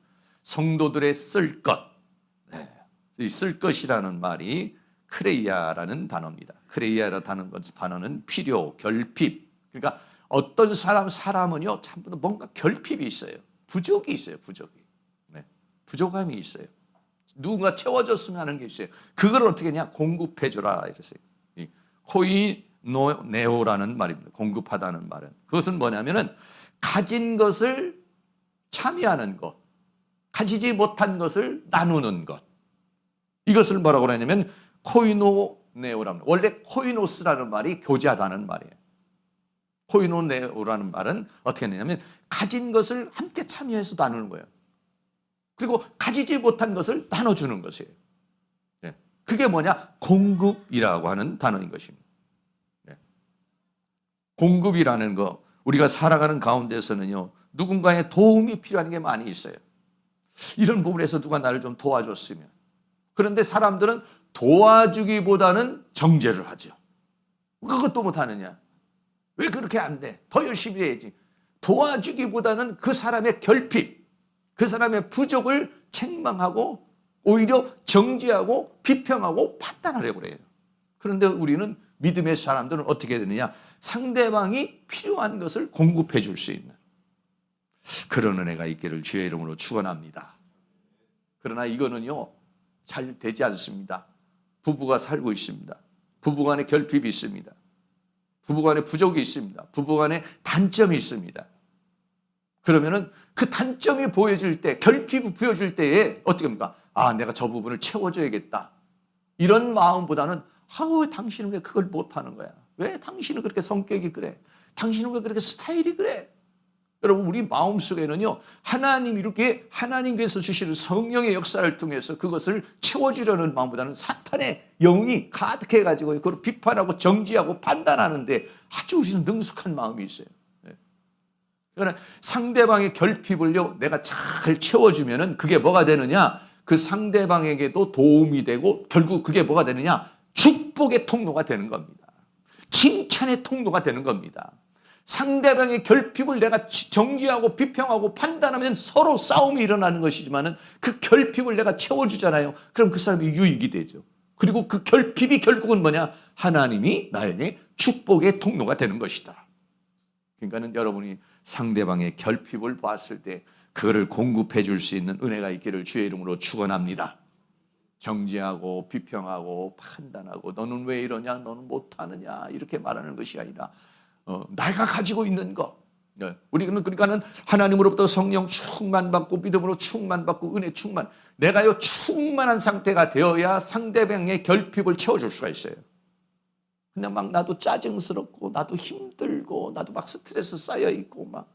성도들의 쓸 것, 네. 이 쓸 것이라는 말이 크레이아라는 단어입니다. 크레이아라는 단어는 필요, 결핍. 그러니까 어떤 사람은요 참 뭔가 결핍이 있어요. 부족이 있어요. 부족이. 네. 부족함이 있어요. 누군가 채워줬으면 하는 게 있어요. 그걸 어떻게 하냐? 공급해주라 이랬어요. 코이노네오라는 말입니다. 공급하다는 말은. 그것은 뭐냐면은 가진 것을 참여하는 것, 가지지 못한 것을 나누는 것. 이것을 뭐라고 하냐면 코이노네오라고 코이노네오라는, 원래 코이노스라는 말이 교제하다는 말이에요. 코이노네오라는 말은 어떻게 되냐면 가진 것을 함께 참여해서 나누는 거예요. 그리고 가지지 못한 것을 나눠주는 것이에요. 그게 뭐냐? 공급이라고 하는 단어인 것입니다. 공급이라는 거, 우리가 살아가는 가운데서는요, 누군가의 도움이 필요한 게 많이 있어요. 이런 부분에서 누가 나를 좀 도와줬으면. 그런데 사람들은 도와주기보다는 정죄를 하죠. 그것도 못하느냐? 왜 그렇게 안 돼? 더 열심히 해야지. 도와주기보다는 그 사람의 결핍, 그 사람의 부족을 책망하고 오히려 정죄하고 비평하고 판단하려고 그래요. 그런데 우리는 믿음의 사람들은 어떻게 되느냐? 상대방이 필요한 것을 공급해 줄 수 있는 그런 은혜가 있기를 주의 이름으로 축원합니다. 그러나 이거는요, 잘 되지 않습니다. 부부가 살고 있습니다. 부부간에 결핍이 있습니다. 부부간에 부족이 있습니다. 부부간에 단점이 있습니다. 그러면은 그 단점이 보여질 때, 결핍이 보여질 때에 어떻게 합니까? 아, 내가 저 부분을 채워줘야겠다. 이런 마음보다는 왜 당신은 왜 그걸 못하는 거야? 왜 당신은 그렇게 성격이 그래? 당신은 왜 그렇게 스타일이 그래? 여러분, 우리 마음속에는요, 하나님이 이렇게 하나님께서 주시는 성령의 역사를 통해서 그것을 채워주려는 마음보다는 사탄의 영이 가득해가지고 그걸 비판하고 정지하고 판단하는데 아주 우리는 능숙한 마음이 있어요. 그러니까 상대방의 결핍을요, 내가 잘 채워주면은 그게 뭐가 되느냐? 그 상대방에게도 도움이 되고 결국 그게 뭐가 되느냐? 축복의 통로가 되는 겁니다. 칭찬의 통로가 되는 겁니다. 상대방의 결핍을 내가 정지하고 비평하고 판단하면 서로 싸움이 일어나는 것이지만은 그 결핍을 내가 채워주잖아요. 그럼 그 사람이 유익이 되죠. 그리고 그 결핍이 결국은 뭐냐? 하나님이 나에게 축복의 통로가 되는 것이다. 그러니까는 여러분이 상대방의 결핍을 봤을 때 그거를 공급해 줄 수 있는 은혜가 있기를 주의 이름으로 축원합니다. 정죄하고 비평하고 판단하고 너는 왜 이러냐, 너는 못하느냐 이렇게 말하는 것이 아니라 내가 가지고 있는 것, 우리는 그러니까는 하나님으로부터 성령 충만받고 믿음으로 충만받고 은혜 충만, 내가요 충만한 상태가 되어야 상대방의 결핍을 채워줄 수가 있어요. 그냥 막 나도 짜증스럽고 나도 힘들고 나도 막 스트레스 쌓여 있고 막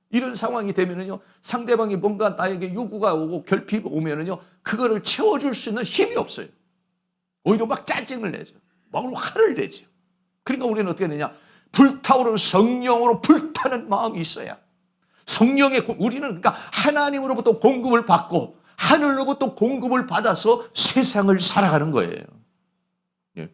이런 상황이 되면은요, 상대방이 뭔가 나에게 요구가 오고 결핍이 오면은요, 그거를 채워줄 수 있는 힘이 없어요. 오히려 막 짜증을 내죠. 막 화를 내죠. 그러니까 우리는 어떻게 되냐? 불타오르는 성령으로 불타는 마음이 있어야. 우리는 그러니까 하나님으로부터 공급을 받고 하늘로부터 공급을 받아서 세상을 살아가는 거예요. 예.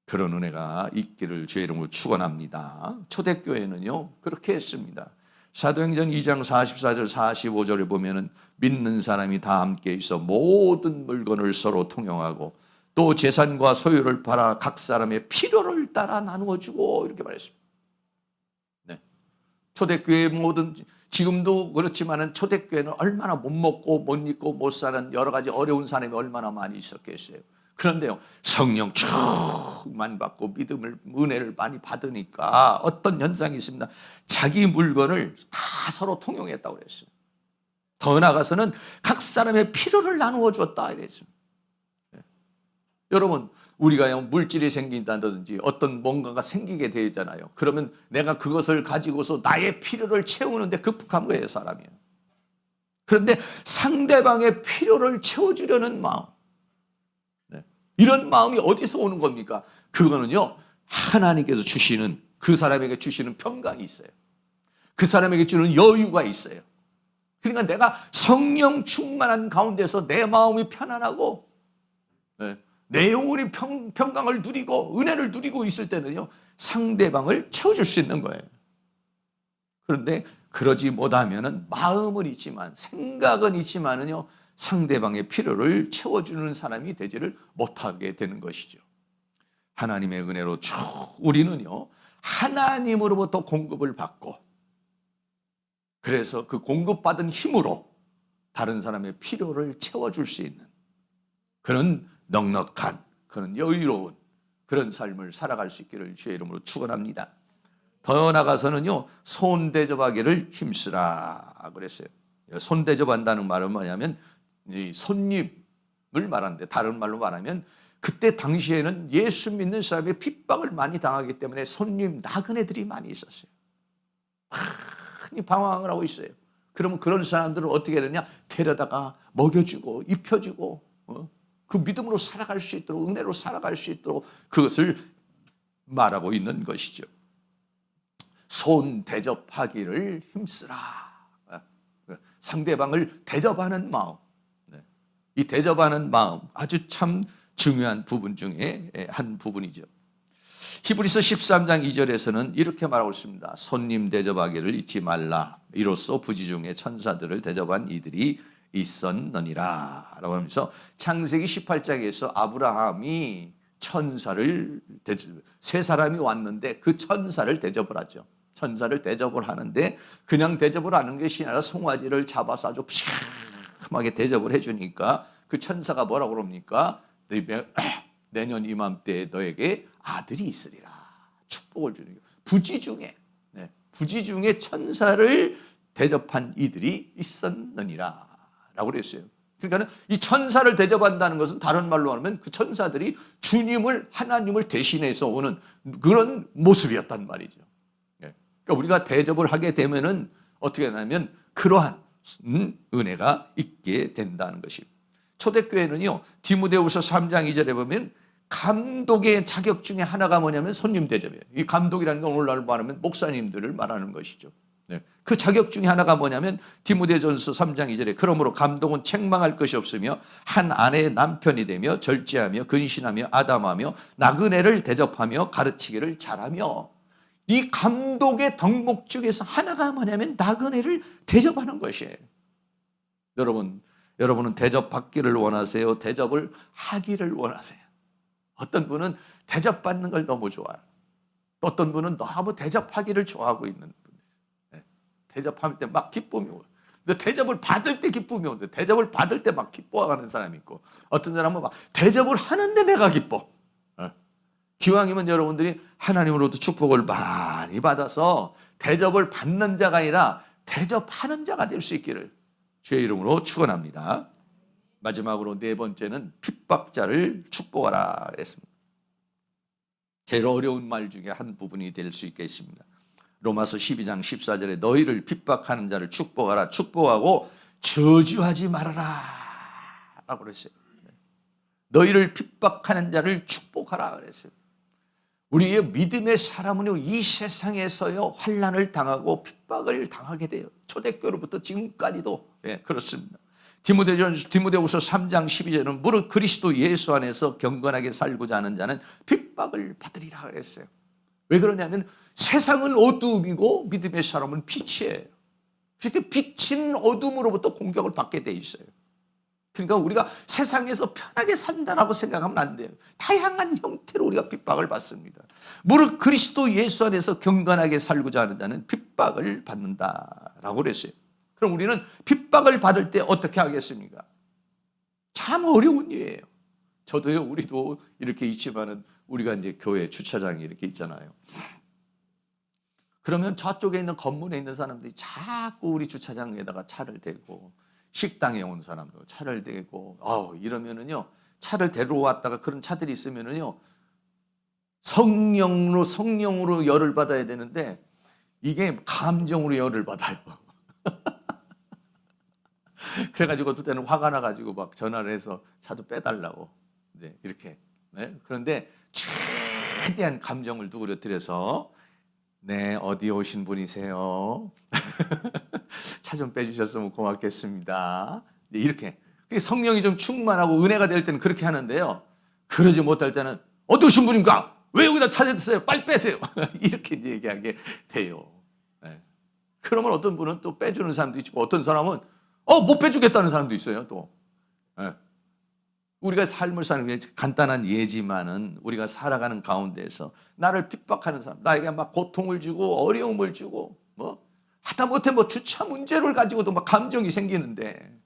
그런 은혜가 있기를 주의 이름으로 축원합니다. 초대교회는요 그렇게 했습니다. 사도행전 2장 44절 45절에 보면은 믿는 사람이 다 함께 있어 모든 물건을 서로 통용하고 또 재산과 소유를 팔아 각 사람의 필요를 따라 나누어주고 이렇게 말했습니다. 네. 초대교회 지금도 그렇지만은 초대교회는 얼마나 못 먹고 못 입고 못 사는 여러 가지 어려운 사람이 얼마나 많이 있었겠어요. 그런데요, 성령 충만 받고 믿음을, 은혜를 많이 받으니까 어떤 현상이 있습니다. 자기 물건을 다 서로 통용했다고 그랬어요. 더 나아가서는 각 사람의 필요를 나누어 줬다 이랬습니다. 여러분, 우리가 물질이 생긴다든지 어떤 뭔가가 생기게 되어 있잖아요. 그러면 내가 그것을 가지고서 나의 필요를 채우는데 급급한 거예요, 사람이. 그런데 상대방의 필요를 채워주려는 마음, 이런 마음이 어디서 오는 겁니까? 그거는요, 하나님께서 주시는, 그 사람에게 주시는 평강이 있어요. 그 사람에게 주는 여유가 있어요. 그러니까 내가 성령 충만한 가운데서 내 마음이 편안하고 내 영혼이 평강을 누리고 은혜를 누리고 있을 때는요, 상대방을 채워줄 수 있는 거예요. 그런데 그러지 못하면은 마음은 있지만 생각은 있지만은요, 상대방의 필요를 채워주는 사람이 되지를 못하게 되는 것이죠. 하나님의 은혜로 우리는요, 하나님으로부터 공급을 받고 그래서 그 공급받은 힘으로 다른 사람의 필요를 채워줄 수 있는 그런 넉넉한, 그런 여유로운 그런 삶을 살아갈 수 있기를 주의 이름으로 축원합니다. 더 나아가서는요, 손대접하기를 힘쓰라 그랬어요. 손대접한다는 말은 뭐냐면 이 손님을 말하는데, 다른 말로 말하면 그때 당시에는 예수 믿는 사람이 핍박을 많이 당하기 때문에 손님 나그네들이 많이 있었어요. 많이 방황을 하고 있어요. 그러면 그런 사람들을 어떻게 되느냐? 데려다가 먹여주고 입혀주고 그 믿음으로 살아갈 수 있도록, 은혜로 살아갈 수 있도록 그것을 말하고 있는 것이죠. 손 대접하기를 힘쓰라. 상대방을 대접하는 마음, 이 대접하는 마음 아주 참 중요한 부분 중에 한 부분이죠. 히브리서 13장 2절에서는 이렇게 말하고 있습니다. 손님 대접하기를 잊지 말라. 이로써 부지 중에 천사들을 대접한 이들이 있었느니라 라고 하면서 창세기 18장에서 아브라함이 천사를 세 사람이 왔는데 그 천사를 대접을 하죠. 천사를 대접을 하는데 그냥 대접을 하는 것이 아니라 송아지를 잡아서 아주 푸짐하게 대접을 해주니까 그 천사가 뭐라고 그럽니까? 내년 이맘때에 너에게 아들이 있으리라. 축복을 주는 거예요. 부지 중에 천사를 대접한 이들이 있었느니라 라고 그랬어요. 그러니까 이 천사를 대접한다는 것은 다른 말로 하면 그 천사들이 주님을, 하나님을 대신해서 오는 그런 모습이었단 말이죠. 그러니까 우리가 대접을 하게 되면은 어떻게 되냐면 그러한 은혜가 있게 된다는 것입니다. 초대교회는요, 디모데후서 3장 2절에 보면 감독의 자격 중에 하나가 뭐냐면 손님 대접이에요. 이 감독이라는 건 오늘날 말하면 목사님들을 말하는 것이죠. 그 자격 중에 하나가 뭐냐면 디모데전서 3장 2절에 그러므로 감독은 책망할 것이 없으며 한 아내의 남편이 되며 절제하며 근신하며 아담하며 나그네를 대접하며 가르치기를 잘하며, 이 감독의 덕목 중에서 하나가 뭐냐면 나그네를 대접하는 것이에요. 여러분은 대접받기를 원하세요? 대접을 하기를 원하세요? 어떤 분은 대접받는 걸 너무 좋아해요. 어떤 분은 너무 대접하기를 좋아하고 있는 분이 있어요. 대접할 때 막 기쁨이 오요. 근데 대접을 받을 때 기쁨이 오는데 대접을 받을 때 막 기뻐하는 사람이 있고, 어떤 사람은 막 대접을 하는데 내가 기뻐. 기왕이면 여러분들이 하나님으로부터 축복을 많이 받아서 대접을 받는 자가 아니라 대접하는 자가 될 수 있기를 주의 이름으로 축원합니다. 마지막으로 네 번째는 핍박자를 축복하라 했습니다. 제일 어려운 말 중에 한 부분이 될 수 있겠습니다. 로마서 12장 14절에 너희를 핍박하는 자를 축복하라. 축복하고 저주하지 말아라 라고 그랬어요. 너희를 핍박하는 자를 축복하라 그랬어요. 우리의 믿음의 사람은요, 이 세상에서요 환난을 당하고 핍박을 당하게 돼요. 초대교로부터 지금까지도 그렇습니다. 디모데후서 3장 12절은 무릇 그리스도 예수 안에서 경건하게 살고자 하는 자는 핍박을 받으리라 그랬어요. 왜 그러냐면 세상은 어두움이고 믿음의 사람은 빛이에요. 그렇게 빛인 어둠으로부터 공격을 받게 돼 있어요. 그러니까 우리가 세상에서 편하게 산다라고 생각하면 안 돼요. 다양한 형태로 우리가 핍박을 받습니다. 무릇 그리스도 예수 안에서 경건하게 살고자 하는 자는 핍박을 받는다라고 그랬어요. 그럼 우리는 핍박을 받을 때 어떻게 하겠습니까? 참 어려운 일이에요. 저도요, 우리도 이렇게 있지만은 우리가 이제 교회 주차장이 이렇게 있잖아요. 그러면 저쪽에 있는 건물에 있는 사람들이 자꾸 우리 주차장에다가 차를 대고, 식당에 온 사람도 차를 대고, 이러면은요, 차를 데려왔다가 그런 차들이 있으면은요, 성령으로 열을 받아야 되는데, 이게 감정으로 열을 받아요. 그래가지고 어떨 때는 화가 나가지고 막 전화를 해서 차도 빼달라고. 이제 이렇게. 그런데 최대한 감정을 누그러뜨려서, 네, 어디 오신 분이세요? 차 좀 빼주셨으면 고맙겠습니다. 이렇게. 성령이 좀 충만하고 은혜가 될 때는 그렇게 하는데요. 그러지 못할 때는 어디 오신 분인가? 왜 여기다 찾아드세요? 빨리 빼세요. 이렇게 얘기하게 돼요. 그러면 어떤 분은 또 빼주는 사람도 있고, 어떤 사람은 못 빼주겠다는 사람도 있어요. 또 우리가 삶을 사는 게 간단한 예지만은 우리가 살아가는 가운데에서 나를 핍박하는 사람, 나에게 막 고통을 주고 어려움을 주고 하다못해 주차 문제를 가지고도 막 감정이 생기는데,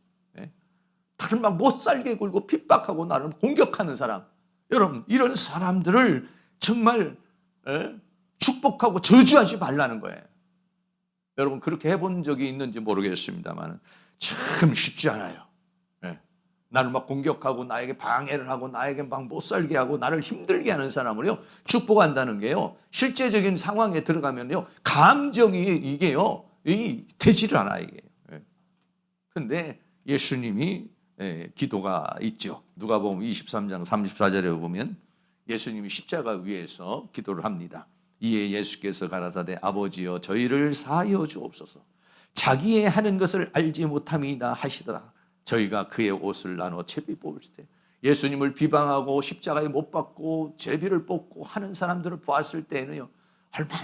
나를 막 못 살게 굴고 핍박하고 나를 공격하는 사람, 여러분 이런 사람들을 정말 축복하고 저주하지 말라는 거예요. 여러분 그렇게 해본 적이 있는지 모르겠습니다만 참 쉽지 않아요. 나를 막 공격하고 나에게 방해를 하고 나에게 막 못 살게 하고 나를 힘들게 하는 사람을요 축복한다는 게요 실제적인 상황에 들어가면요 감정이 이게요 되지를 않아 이게. 근데 예수님이 기도가 있죠. 누가복음 23장 34절에 보면 예수님이 십자가 위에서 기도를 합니다. 이에 예수께서 가라사대 아버지여 저희를 사하여 주옵소서. 자기의 하는 것을 알지 못함이다 하시더라. 저희가 그의 옷을 나눠 제비 뽑을 때 예수님을 비방하고 십자가에 못 박고 제비를 뽑고 하는 사람들을 보았을 때에는요 얼마나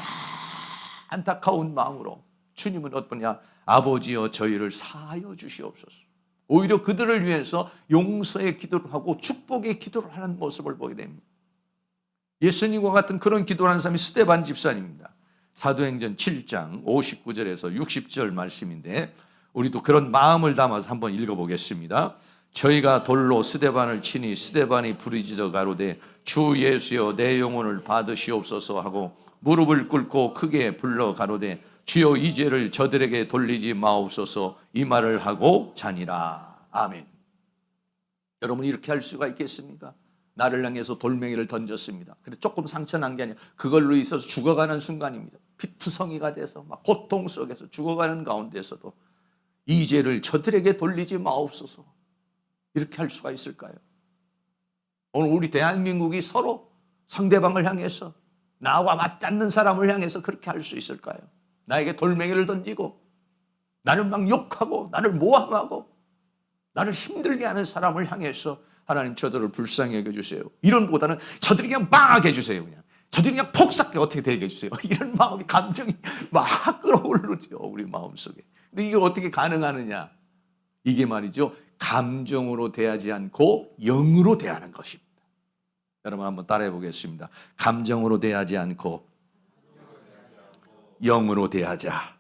안타까운 마음으로 주님은 어떠냐 아버지여 저희를 사하여 주시옵소서. 오히려 그들을 위해서 용서의 기도를 하고 축복의 기도를 하는 모습을 보게 됩니다. 예수님과 같은 그런 기도를 하는 사람이 스데반 집사님입니다. 사도행전 7장 59절에서 60절 말씀인데 우리도 그런 마음을 담아서 한번 읽어보겠습니다. 저희가 돌로 스데반을 치니 스데반이 부르짖어 가로되 주 예수여 내 영혼을 받으시옵소서 하고 무릎을 꿇고 크게 불러 가로되 주여 이 죄를 저들에게 돌리지 마옵소서 이 말을 하고 자니라. 아멘. 여러분 이렇게 할 수가 있겠습니까? 나를 향해서 돌멩이를 던졌습니다. 근데 조금 상처난 게 아니라 그걸로 있어서 죽어가는 순간입니다. 피투성이가 돼서 막 고통 속에서 죽어가는 가운데서도 이 죄를 저들에게 돌리지 마옵소서. 이렇게 할 수가 있을까요? 오늘 우리 대한민국이 서로 상대방을 향해서 나와 맞닿는 사람을 향해서 그렇게 할 수 있을까요? 나에게 돌멩이를 던지고 나를 막 욕하고 나를 모함하고 나를 힘들게 하는 사람을 향해서 하나님 저들을 불쌍히 여겨주세요. 이런 보다는 저들이 그냥 막 해주세요. 그냥 저들이 그냥 폭삭하게 어떻게 되게 해주세요. 이런 마음이 감정이 막 끌어오르죠. 우리 마음속에. 근데 이게 어떻게 가능하느냐. 이게 말이죠. 감정으로 대하지 않고 영으로 대하는 것입니다. 여러분 한번 따라해 보겠습니다. 감정으로 대하지 않고 영으로 대하자.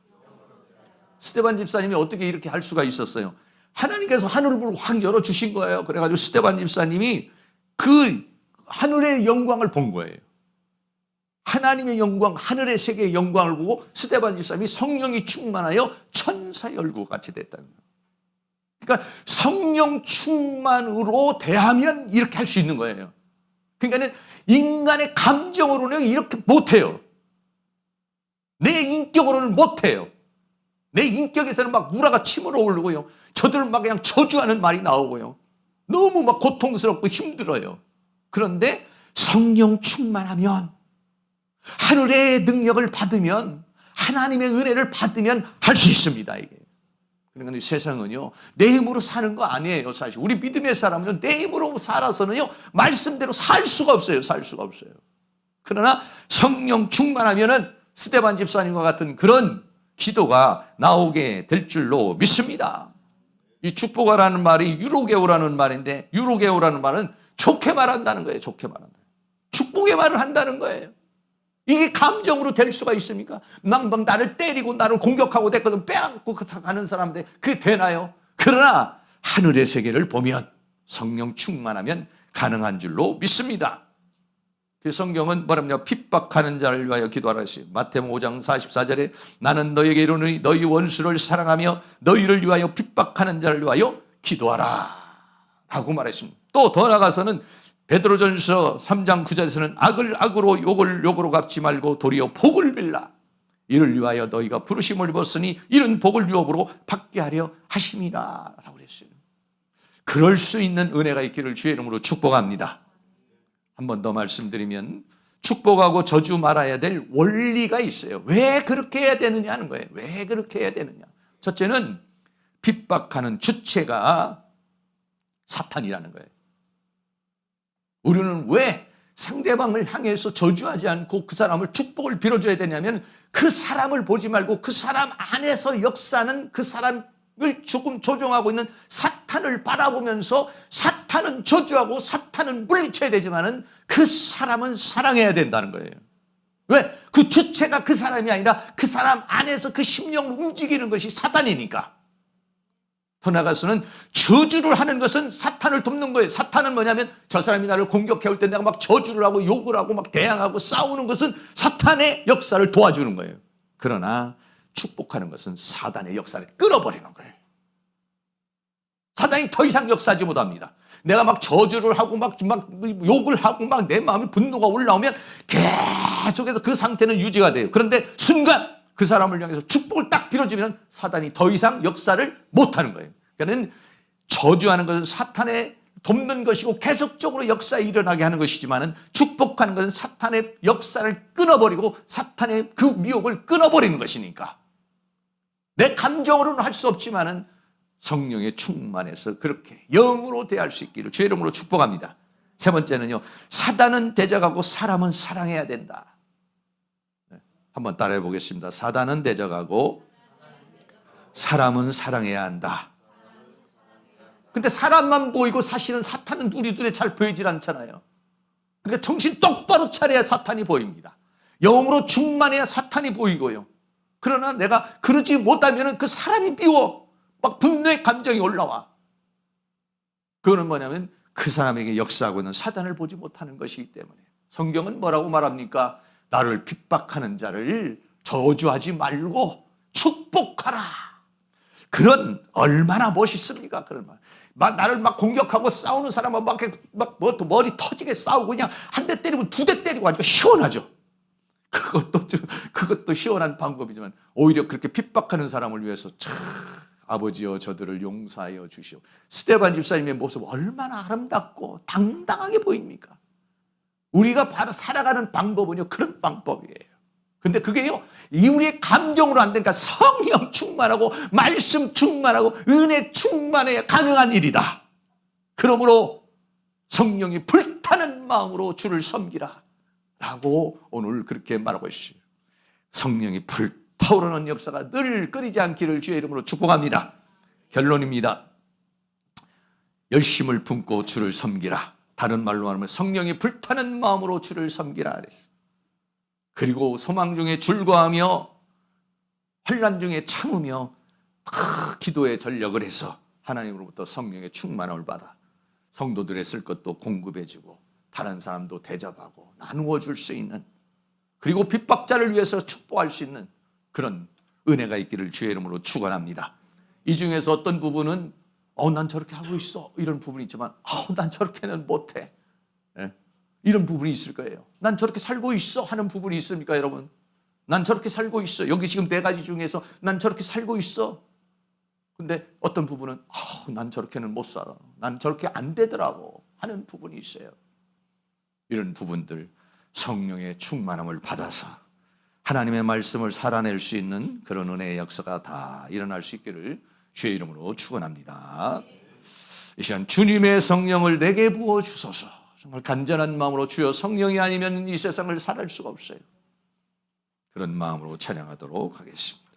스데반 집사님이 어떻게 이렇게 할 수가 있었어요? 하나님께서 하늘을 확 열어주신 거예요. 그래가지고 스데반 집사님이 그 하늘의 영광을 본 거예요. 하나님의 영광, 하늘의 세계의 영광을 보고 스데반 집사님이 성령이 충만하여 천사의 얼굴 같이 됐다는 거예요. 그러니까 성령 충만으로 대하면 이렇게 할 수 있는 거예요. 그러니까 인간의 감정으로는 이렇게 못해요. 내 인격으로는 못해요. 내 인격에서는 막 우라가 치밀어 오르고요. 저들 막 그냥 저주하는 말이 나오고요. 너무 막 고통스럽고 힘들어요. 그런데 성령 충만하면 하늘의 능력을 받으면 하나님의 은혜를 받으면 할 수 있습니다. 이게. 그러니까 세상은요 내 힘으로 사는 거 아니에요. 사실 우리 믿음의 사람은 내 힘으로 살아서는요 말씀대로 살 수가 없어요. 살 수가 없어요. 그러나 성령 충만하면은 스데반 집사님과 같은 그런 기도가 나오게 될 줄로 믿습니다. 이 축복하라는 말이 유로게오라는 말인데 유로게오라는 말은 좋게 말한다는 거예요. 좋게 말한다. 축복의 말을 한다는 거예요. 이게 감정으로 될 수가 있습니까? 나를 때리고 나를 공격하고 됐거든 빼앗고 가는 사람인데 그게 되나요? 그러나 하늘의 세계를 보면 성령 충만하면 가능한 줄로 믿습니다. 그 성경은 뭐랍니까? 핍박하는 자를 위하여 기도하라 했어요. 마태복음 5장 44절에 나는 너희에게 이르노니 너희 원수를 사랑하며 너희를 위하여 핍박하는 자를 위하여 기도하라 라고 말했습니다. 또 더 나아가서는 베드로전서 3장 9절에서는 악을 악으로 욕을 욕으로 갚지 말고 도리어 복을 빌라. 이를 위하여 너희가 부르심을 입었으니 이런 복을 유업으로 받게 하려 하심이라 라고 그랬어요. 그럴 수 있는 은혜가 있기를 주의 이름으로 축복합니다. 한 번 더 말씀드리면 축복하고 저주 말아야 될 원리가 있어요. 왜 그렇게 해야 되느냐 하는 거예요. 왜 그렇게 해야 되느냐. 첫째는 핍박하는 주체가 사탄이라는 거예요. 우리는 왜 상대방을 향해서 저주하지 않고 그 사람을 축복을 빌어줘야 되냐면 그 사람을 보지 말고 그 사람 안에서 역사는 그 사람을 조금 조종하고 있는 사탄을 바라보면서 사탄은 저주하고 사탄은 물리쳐야 되지만은 그 사람은 사랑해야 된다는 거예요. 왜? 그 주체가 그 사람이 아니라 그 사람 안에서 그 심령을 움직이는 것이 사탄이니까. 더 나아가서는 저주를 하는 것은 사탄을 돕는 거예요. 사탄은 뭐냐면 저 사람이 나를 공격해올 때 내가 막 저주를 하고 욕을 하고 막 대항하고 싸우는 것은 사탄의 역사를 도와주는 거예요. 그러나 축복하는 것은 사단의 역사를 끌어버리는 거예요. 사단이 더 이상 역사하지 못합니다. 내가 막 저주를 하고 막 욕을 하고 막 내 마음에 분노가 올라오면 계속해서 그 상태는 유지가 돼요. 그런데 순간 그 사람을 향해서 축복을 딱 빌어주면 사단이 더 이상 역사를 못하는 거예요. 그러니까 저주하는 것은 사탄의 돕는 것이고 계속적으로 역사에 일어나게 하는 것이지만 축복하는 것은 사탄의 역사를 끊어버리고 사탄의 그 미혹을 끊어버리는 것이니까 내 감정으로는 할 수 없지만 성령의 충만해서 그렇게 영으로 대할 수 있기를 주의 이름으로 축복합니다. 세 번째는요, 사단은 대적하고 사람은 사랑해야 된다. 한번 따라해 보겠습니다. 사단은 대적하고 사람은 사랑해야 한다. 근데 사람만 보이고 사실은 사탄은 우리 눈에 잘 보이질 않잖아요. 그러니까 정신 똑바로 차려야 사탄이 보입니다. 영으로 충만해야 사탄이 보이고요. 그러나 내가 그러지 못하면 그 사람이 미워. 막 분노의 감정이 올라와. 그거는 뭐냐면 그 사람에게 역사하고 있는 사단을 보지 못하는 것이기 때문에. 성경은 뭐라고 말합니까? 나를 핍박하는 자를 저주하지 말고 축복하라. 그런 얼마나 멋있습니까? 그런 말. 나를 막 공격하고 싸우는 사람은 막 머리 터지게 싸우고 그냥 한 대 때리고 두 대 때리고 아주 시원하죠. 그것도 시원한 방법이지만 오히려 그렇게 핍박하는 사람을 위해서 참 아버지여 저들을 용서하여 주시오. 스데반 집사님의 모습 얼마나 아름답고 당당하게 보입니까? 우리가 바로 살아가는 방법은요 그런 방법이에요. 근데 그게요 이 우리의 감정으로 안 되니까 성령 충만하고 말씀 충만하고 은혜 충만해야 가능한 일이다. 그러므로 성령이 불타는 마음으로 주를 섬기라 라고 오늘 그렇게 말하고 있어요. 성령이 불타오르는 역사가 늘 끊이지 않기를 주의 이름으로 축복합니다. 결론입니다. 열심을 품고 주를 섬기라. 다른 말로 하면 성령이 불타는 마음으로 주를 섬기라 그랬어요. 그리고 소망 중에 즐거워하며 환난 중에 참으며 기도에 전력을 해서 하나님으로부터 성령의 충만함을 받아 성도들의 쓸 것도 공급해주고 다른 사람도 대접하고 나누어 줄 수 있는, 그리고 핍박자를 위해서 축복할 수 있는 그런 은혜가 있기를 주의 이름으로 축원합니다. 이 중에서 어떤 부분은 난 저렇게 하고 있어 이런 부분이 있지만 난 저렇게는 못해 이런 부분이 있을 거예요. 난 저렇게 살고 있어 하는 부분이 있습니까 여러분? 난 저렇게 살고 있어. 여기 지금 네 가지 중에서 난 저렇게 살고 있어. 근데 어떤 부분은 난 저렇게는 못 살아. 난 저렇게 안 되더라고 하는 부분이 있어요. 이런 부분들 성령의 충만함을 받아서 하나님의 말씀을 살아낼 수 있는 그런 은혜의 역사가 다 일어날 수 있기를 주의 이름으로 축원합니다. 이 시간 주님의 성령을 내게 부어주소서. 정말 간절한 마음으로 주여 성령이 아니면 이 세상을 살아갈 수가 없어요. 그런 마음으로 찬양하도록 하겠습니다.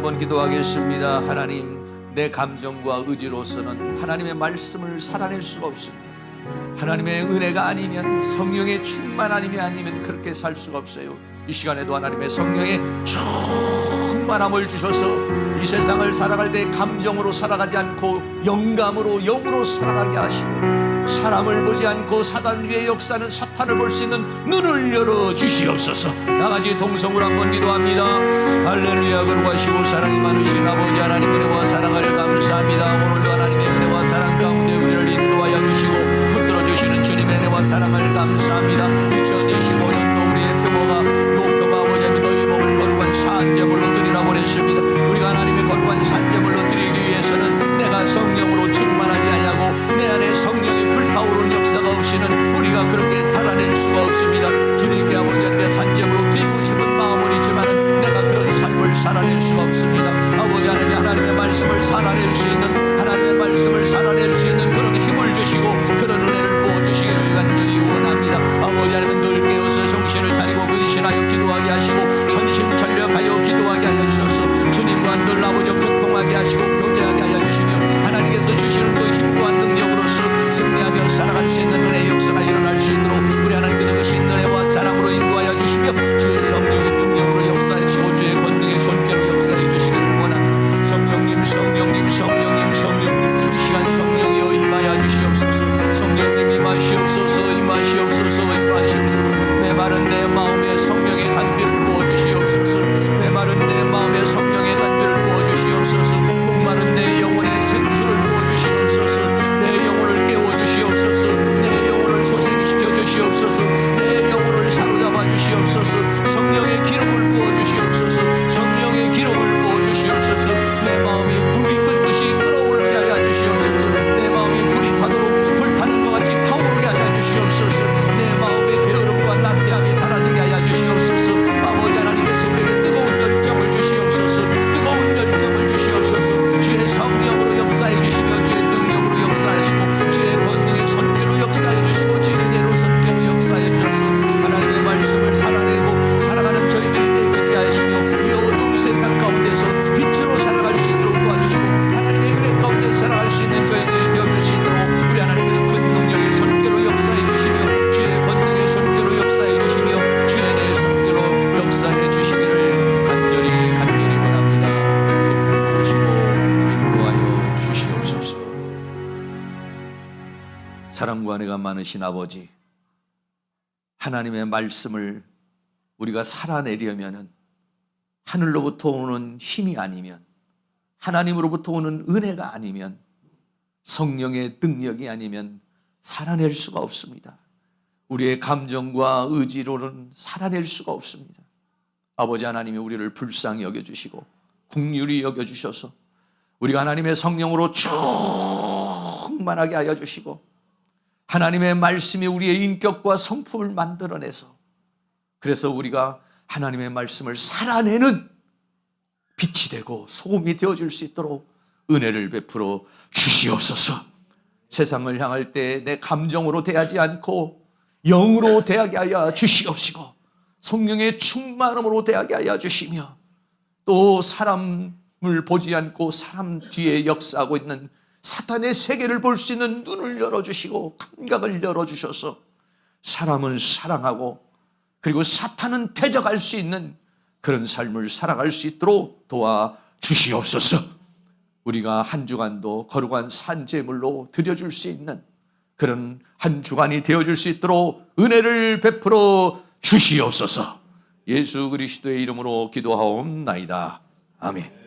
한번 기도하겠습니다. 하나님, 내 감정과 의지로서는 하나님의 말씀을 살아낼 수가 없습니다. 하나님의 은혜가 아니면, 성령의 충만함이 아니면 그렇게 살 수가 없어요. 이 시간에도 하나님의 성령의 충만함을 주셔서 이 세상을 살아갈 때 감정으로 살아가지 않고 영감으로, 영으로 살아가게 하시고, 사람을 보지 않고 사단주의 역사는 사탄을 볼 수 있는 눈을 열어 주시옵소서. 나같이 동성으로 한번 기도합니다. 할렐루야. 거룩하시고 사랑이 많으신 아버지 하나님, 은혜와 사랑을 감사합니다. 오늘도 하나님의 은혜와 사랑 가운데 우리를 인도하여 주시고 붙들어 주시는 주님의 은혜와 사랑을 감사합니다. 2025년도 우리의 표모가 목표가 아버지 너희 목을 거룩한 산제물로 드리라고 그랬습니다. 우리가 하나님의 거룩한 산제물로 드리기 위해서는 내가 성령으로 충만하지 않냐고, 내 안에 성령이 불타오르는 역사가 없이는 우리가 그렇게 살아낼 수가 없습니다. 주님께 아버지한테 산제물로 드리고 싶은 마음은 있지만 내가 그런 삶을 살아낼 수가 없습니다. 아버지 하나님, 하나님의 말씀을 살아낼 수 있는, 하나님의 말씀을 살아낼 수 있는 그런 힘을 주시고 그런 은혜를 부어주시기를 간절히 원합니다. 아버지 하나님, 늘 깨어서 정신을 차리고 근신하여 기도하게 하시고 전심전력하여 기도하게 하여 주셔서 주님과 늘 아버지 교통하게 하시고 교제하게 하여 주시며 하나님께서 주시는 그 힘과 능력으로서 승리하며 살아갈 수 있는 은혜의 역사가 일어날 수 있도록 우리 하나님께서 그 신은혜와 사랑으로 인도하여 주시며 주의 성령의 능력으로 역사해 주시고 주의 권능의 손길로 역사해 주시기를 원합니다. 성령님, 성령님, 성령님, 성령님, 이 시간 성령이여 임하여 주시옵소서. 성령님 임하시옵소서, 임하시옵소서, 임하시옵소서. 메마른 내 마음에 성령의 단비를 부어주시옵소서. 메마른 내 마음에 성령의 단비를 부어주시옵소서. 목마른 내 영혼에 생수를 부어주시옵소서. 내 영혼을 깨워주시옵소서. 내 영혼을 소생시켜 주시옵소서. 내 영혼을 사로잡아 주시옵소서. 성령의 기름을 부어주시옵소서. 성령의 기름을 부어주시옵소서. 내 마음이 불이 끓듯이 끓어오르게 하여 주시옵소서. 내 마음이 불이 타도록 불타는 것 같이 타오르게 하여 주시옵소서. 내 마음의 게으름과 나태함이 사라지게 하여 주시옵소서. 아버지 하나님께서 우리에게 뜨거운 열정을 주시옵소서. 뜨거운 열정을 주시옵소서. 주의 성령으로 역사해 주시며 주의 능력으로 역사하시고 주의 권능의 손길로 역사해 주시고 주의 은혜로 손길로 역사해 주셔서 하나님의 말씀을 살아내고 살아가는 저희들이 되게 하시며 이 어두운 세상 가운데서 빛으로 살아갈 수 있도록 도와주시고 하나님의 은혜 가운데 살아갈 수 있는 저희들이 되어줄 수 있도록 우리 하나님께서 그 능력의 손길로 역사해 주시며 주의 권능의 손길로 역사해 주시며 주의 은혜의 손길로 역사해 주시기를 간절히 원합니다. 주님 도우시고 인도하여 주시옵소서. 사랑과 은혜가 많으신 아버지, 하나님의 말씀을 우리가 살아내려면 하늘로부터 오는 힘이 아니면, 하나님으로부터 오는 은혜가 아니면, 성령의 능력이 아니면 살아낼 수가 없습니다. 우리의 감정과 의지로는 살아낼 수가 없습니다. 아버지 하나님이 우리를 불쌍히 여겨주시고 긍휼히 여겨주셔서 우리가 하나님의 성령으로 충만하게 하여 주시고 하나님의 말씀이 우리의 인격과 성품을 만들어내서, 그래서 우리가 하나님의 말씀을 살아내는 빛이 되고 소금이 되어줄 수 있도록 은혜를 베풀어 주시옵소서. 세상을 향할 때 내 감정으로 대하지 않고 영으로 대하게 하여 주시옵시고 성령의 충만함으로 대하게 하여 주시며 또 사람을 보지 않고 사람 뒤에 역사하고 있는 사탄의 세계를 볼 수 있는 눈을 열어주시고 감각을 열어주셔서 사람은 사랑하고 그리고 사탄은 대적할 수 있는 그런 삶을 살아갈 수 있도록 도와주시옵소서. 우리가 한 주간도 거룩한 산제물로 드려줄 수 있는 그런 한 주간이 되어줄 수 있도록 은혜를 베풀어 주시옵소서. 예수 그리스도의 이름으로 기도하옵나이다. 아멘.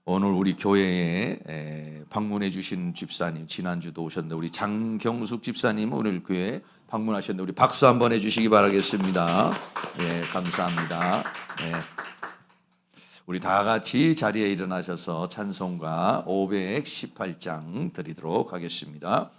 오늘 우리 교회에 방문해 주신 집사님, 지난주도 오셨는데 우리 장경숙 집사님 오늘 교회에 방문하셨는데 우리 박수 한번 해주시기 바라겠습니다. 예, 감사합니다. 예. 우리 다 같이 자리에 일어나셔서 찬송가 518장 드리도록 하겠습니다.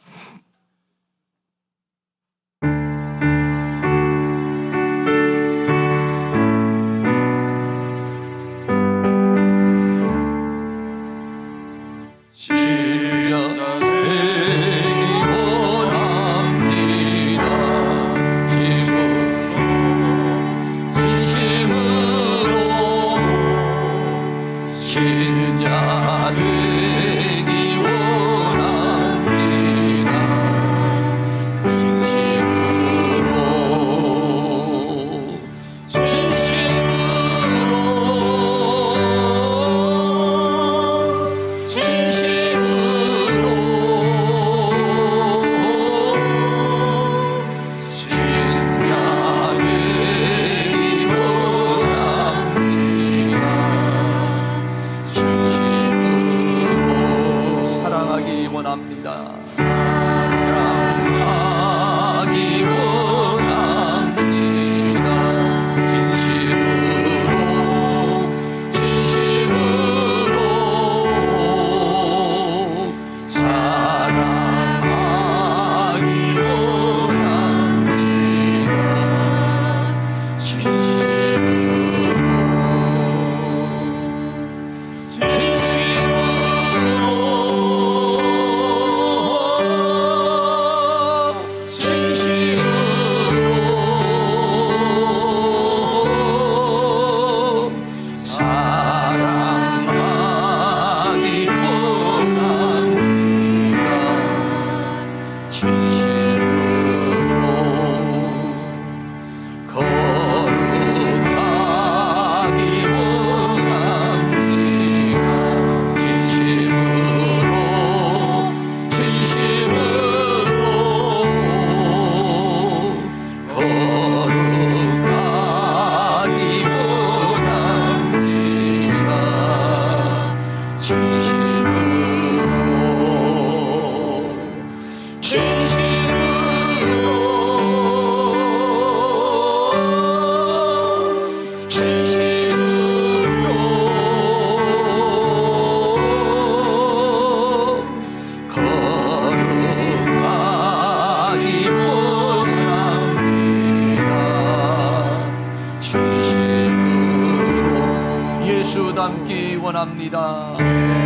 사랑하기 원합니다. 사랑하기 원합니다. 진심으로 사랑하기 원합니다. 예수 닮기 원합니다.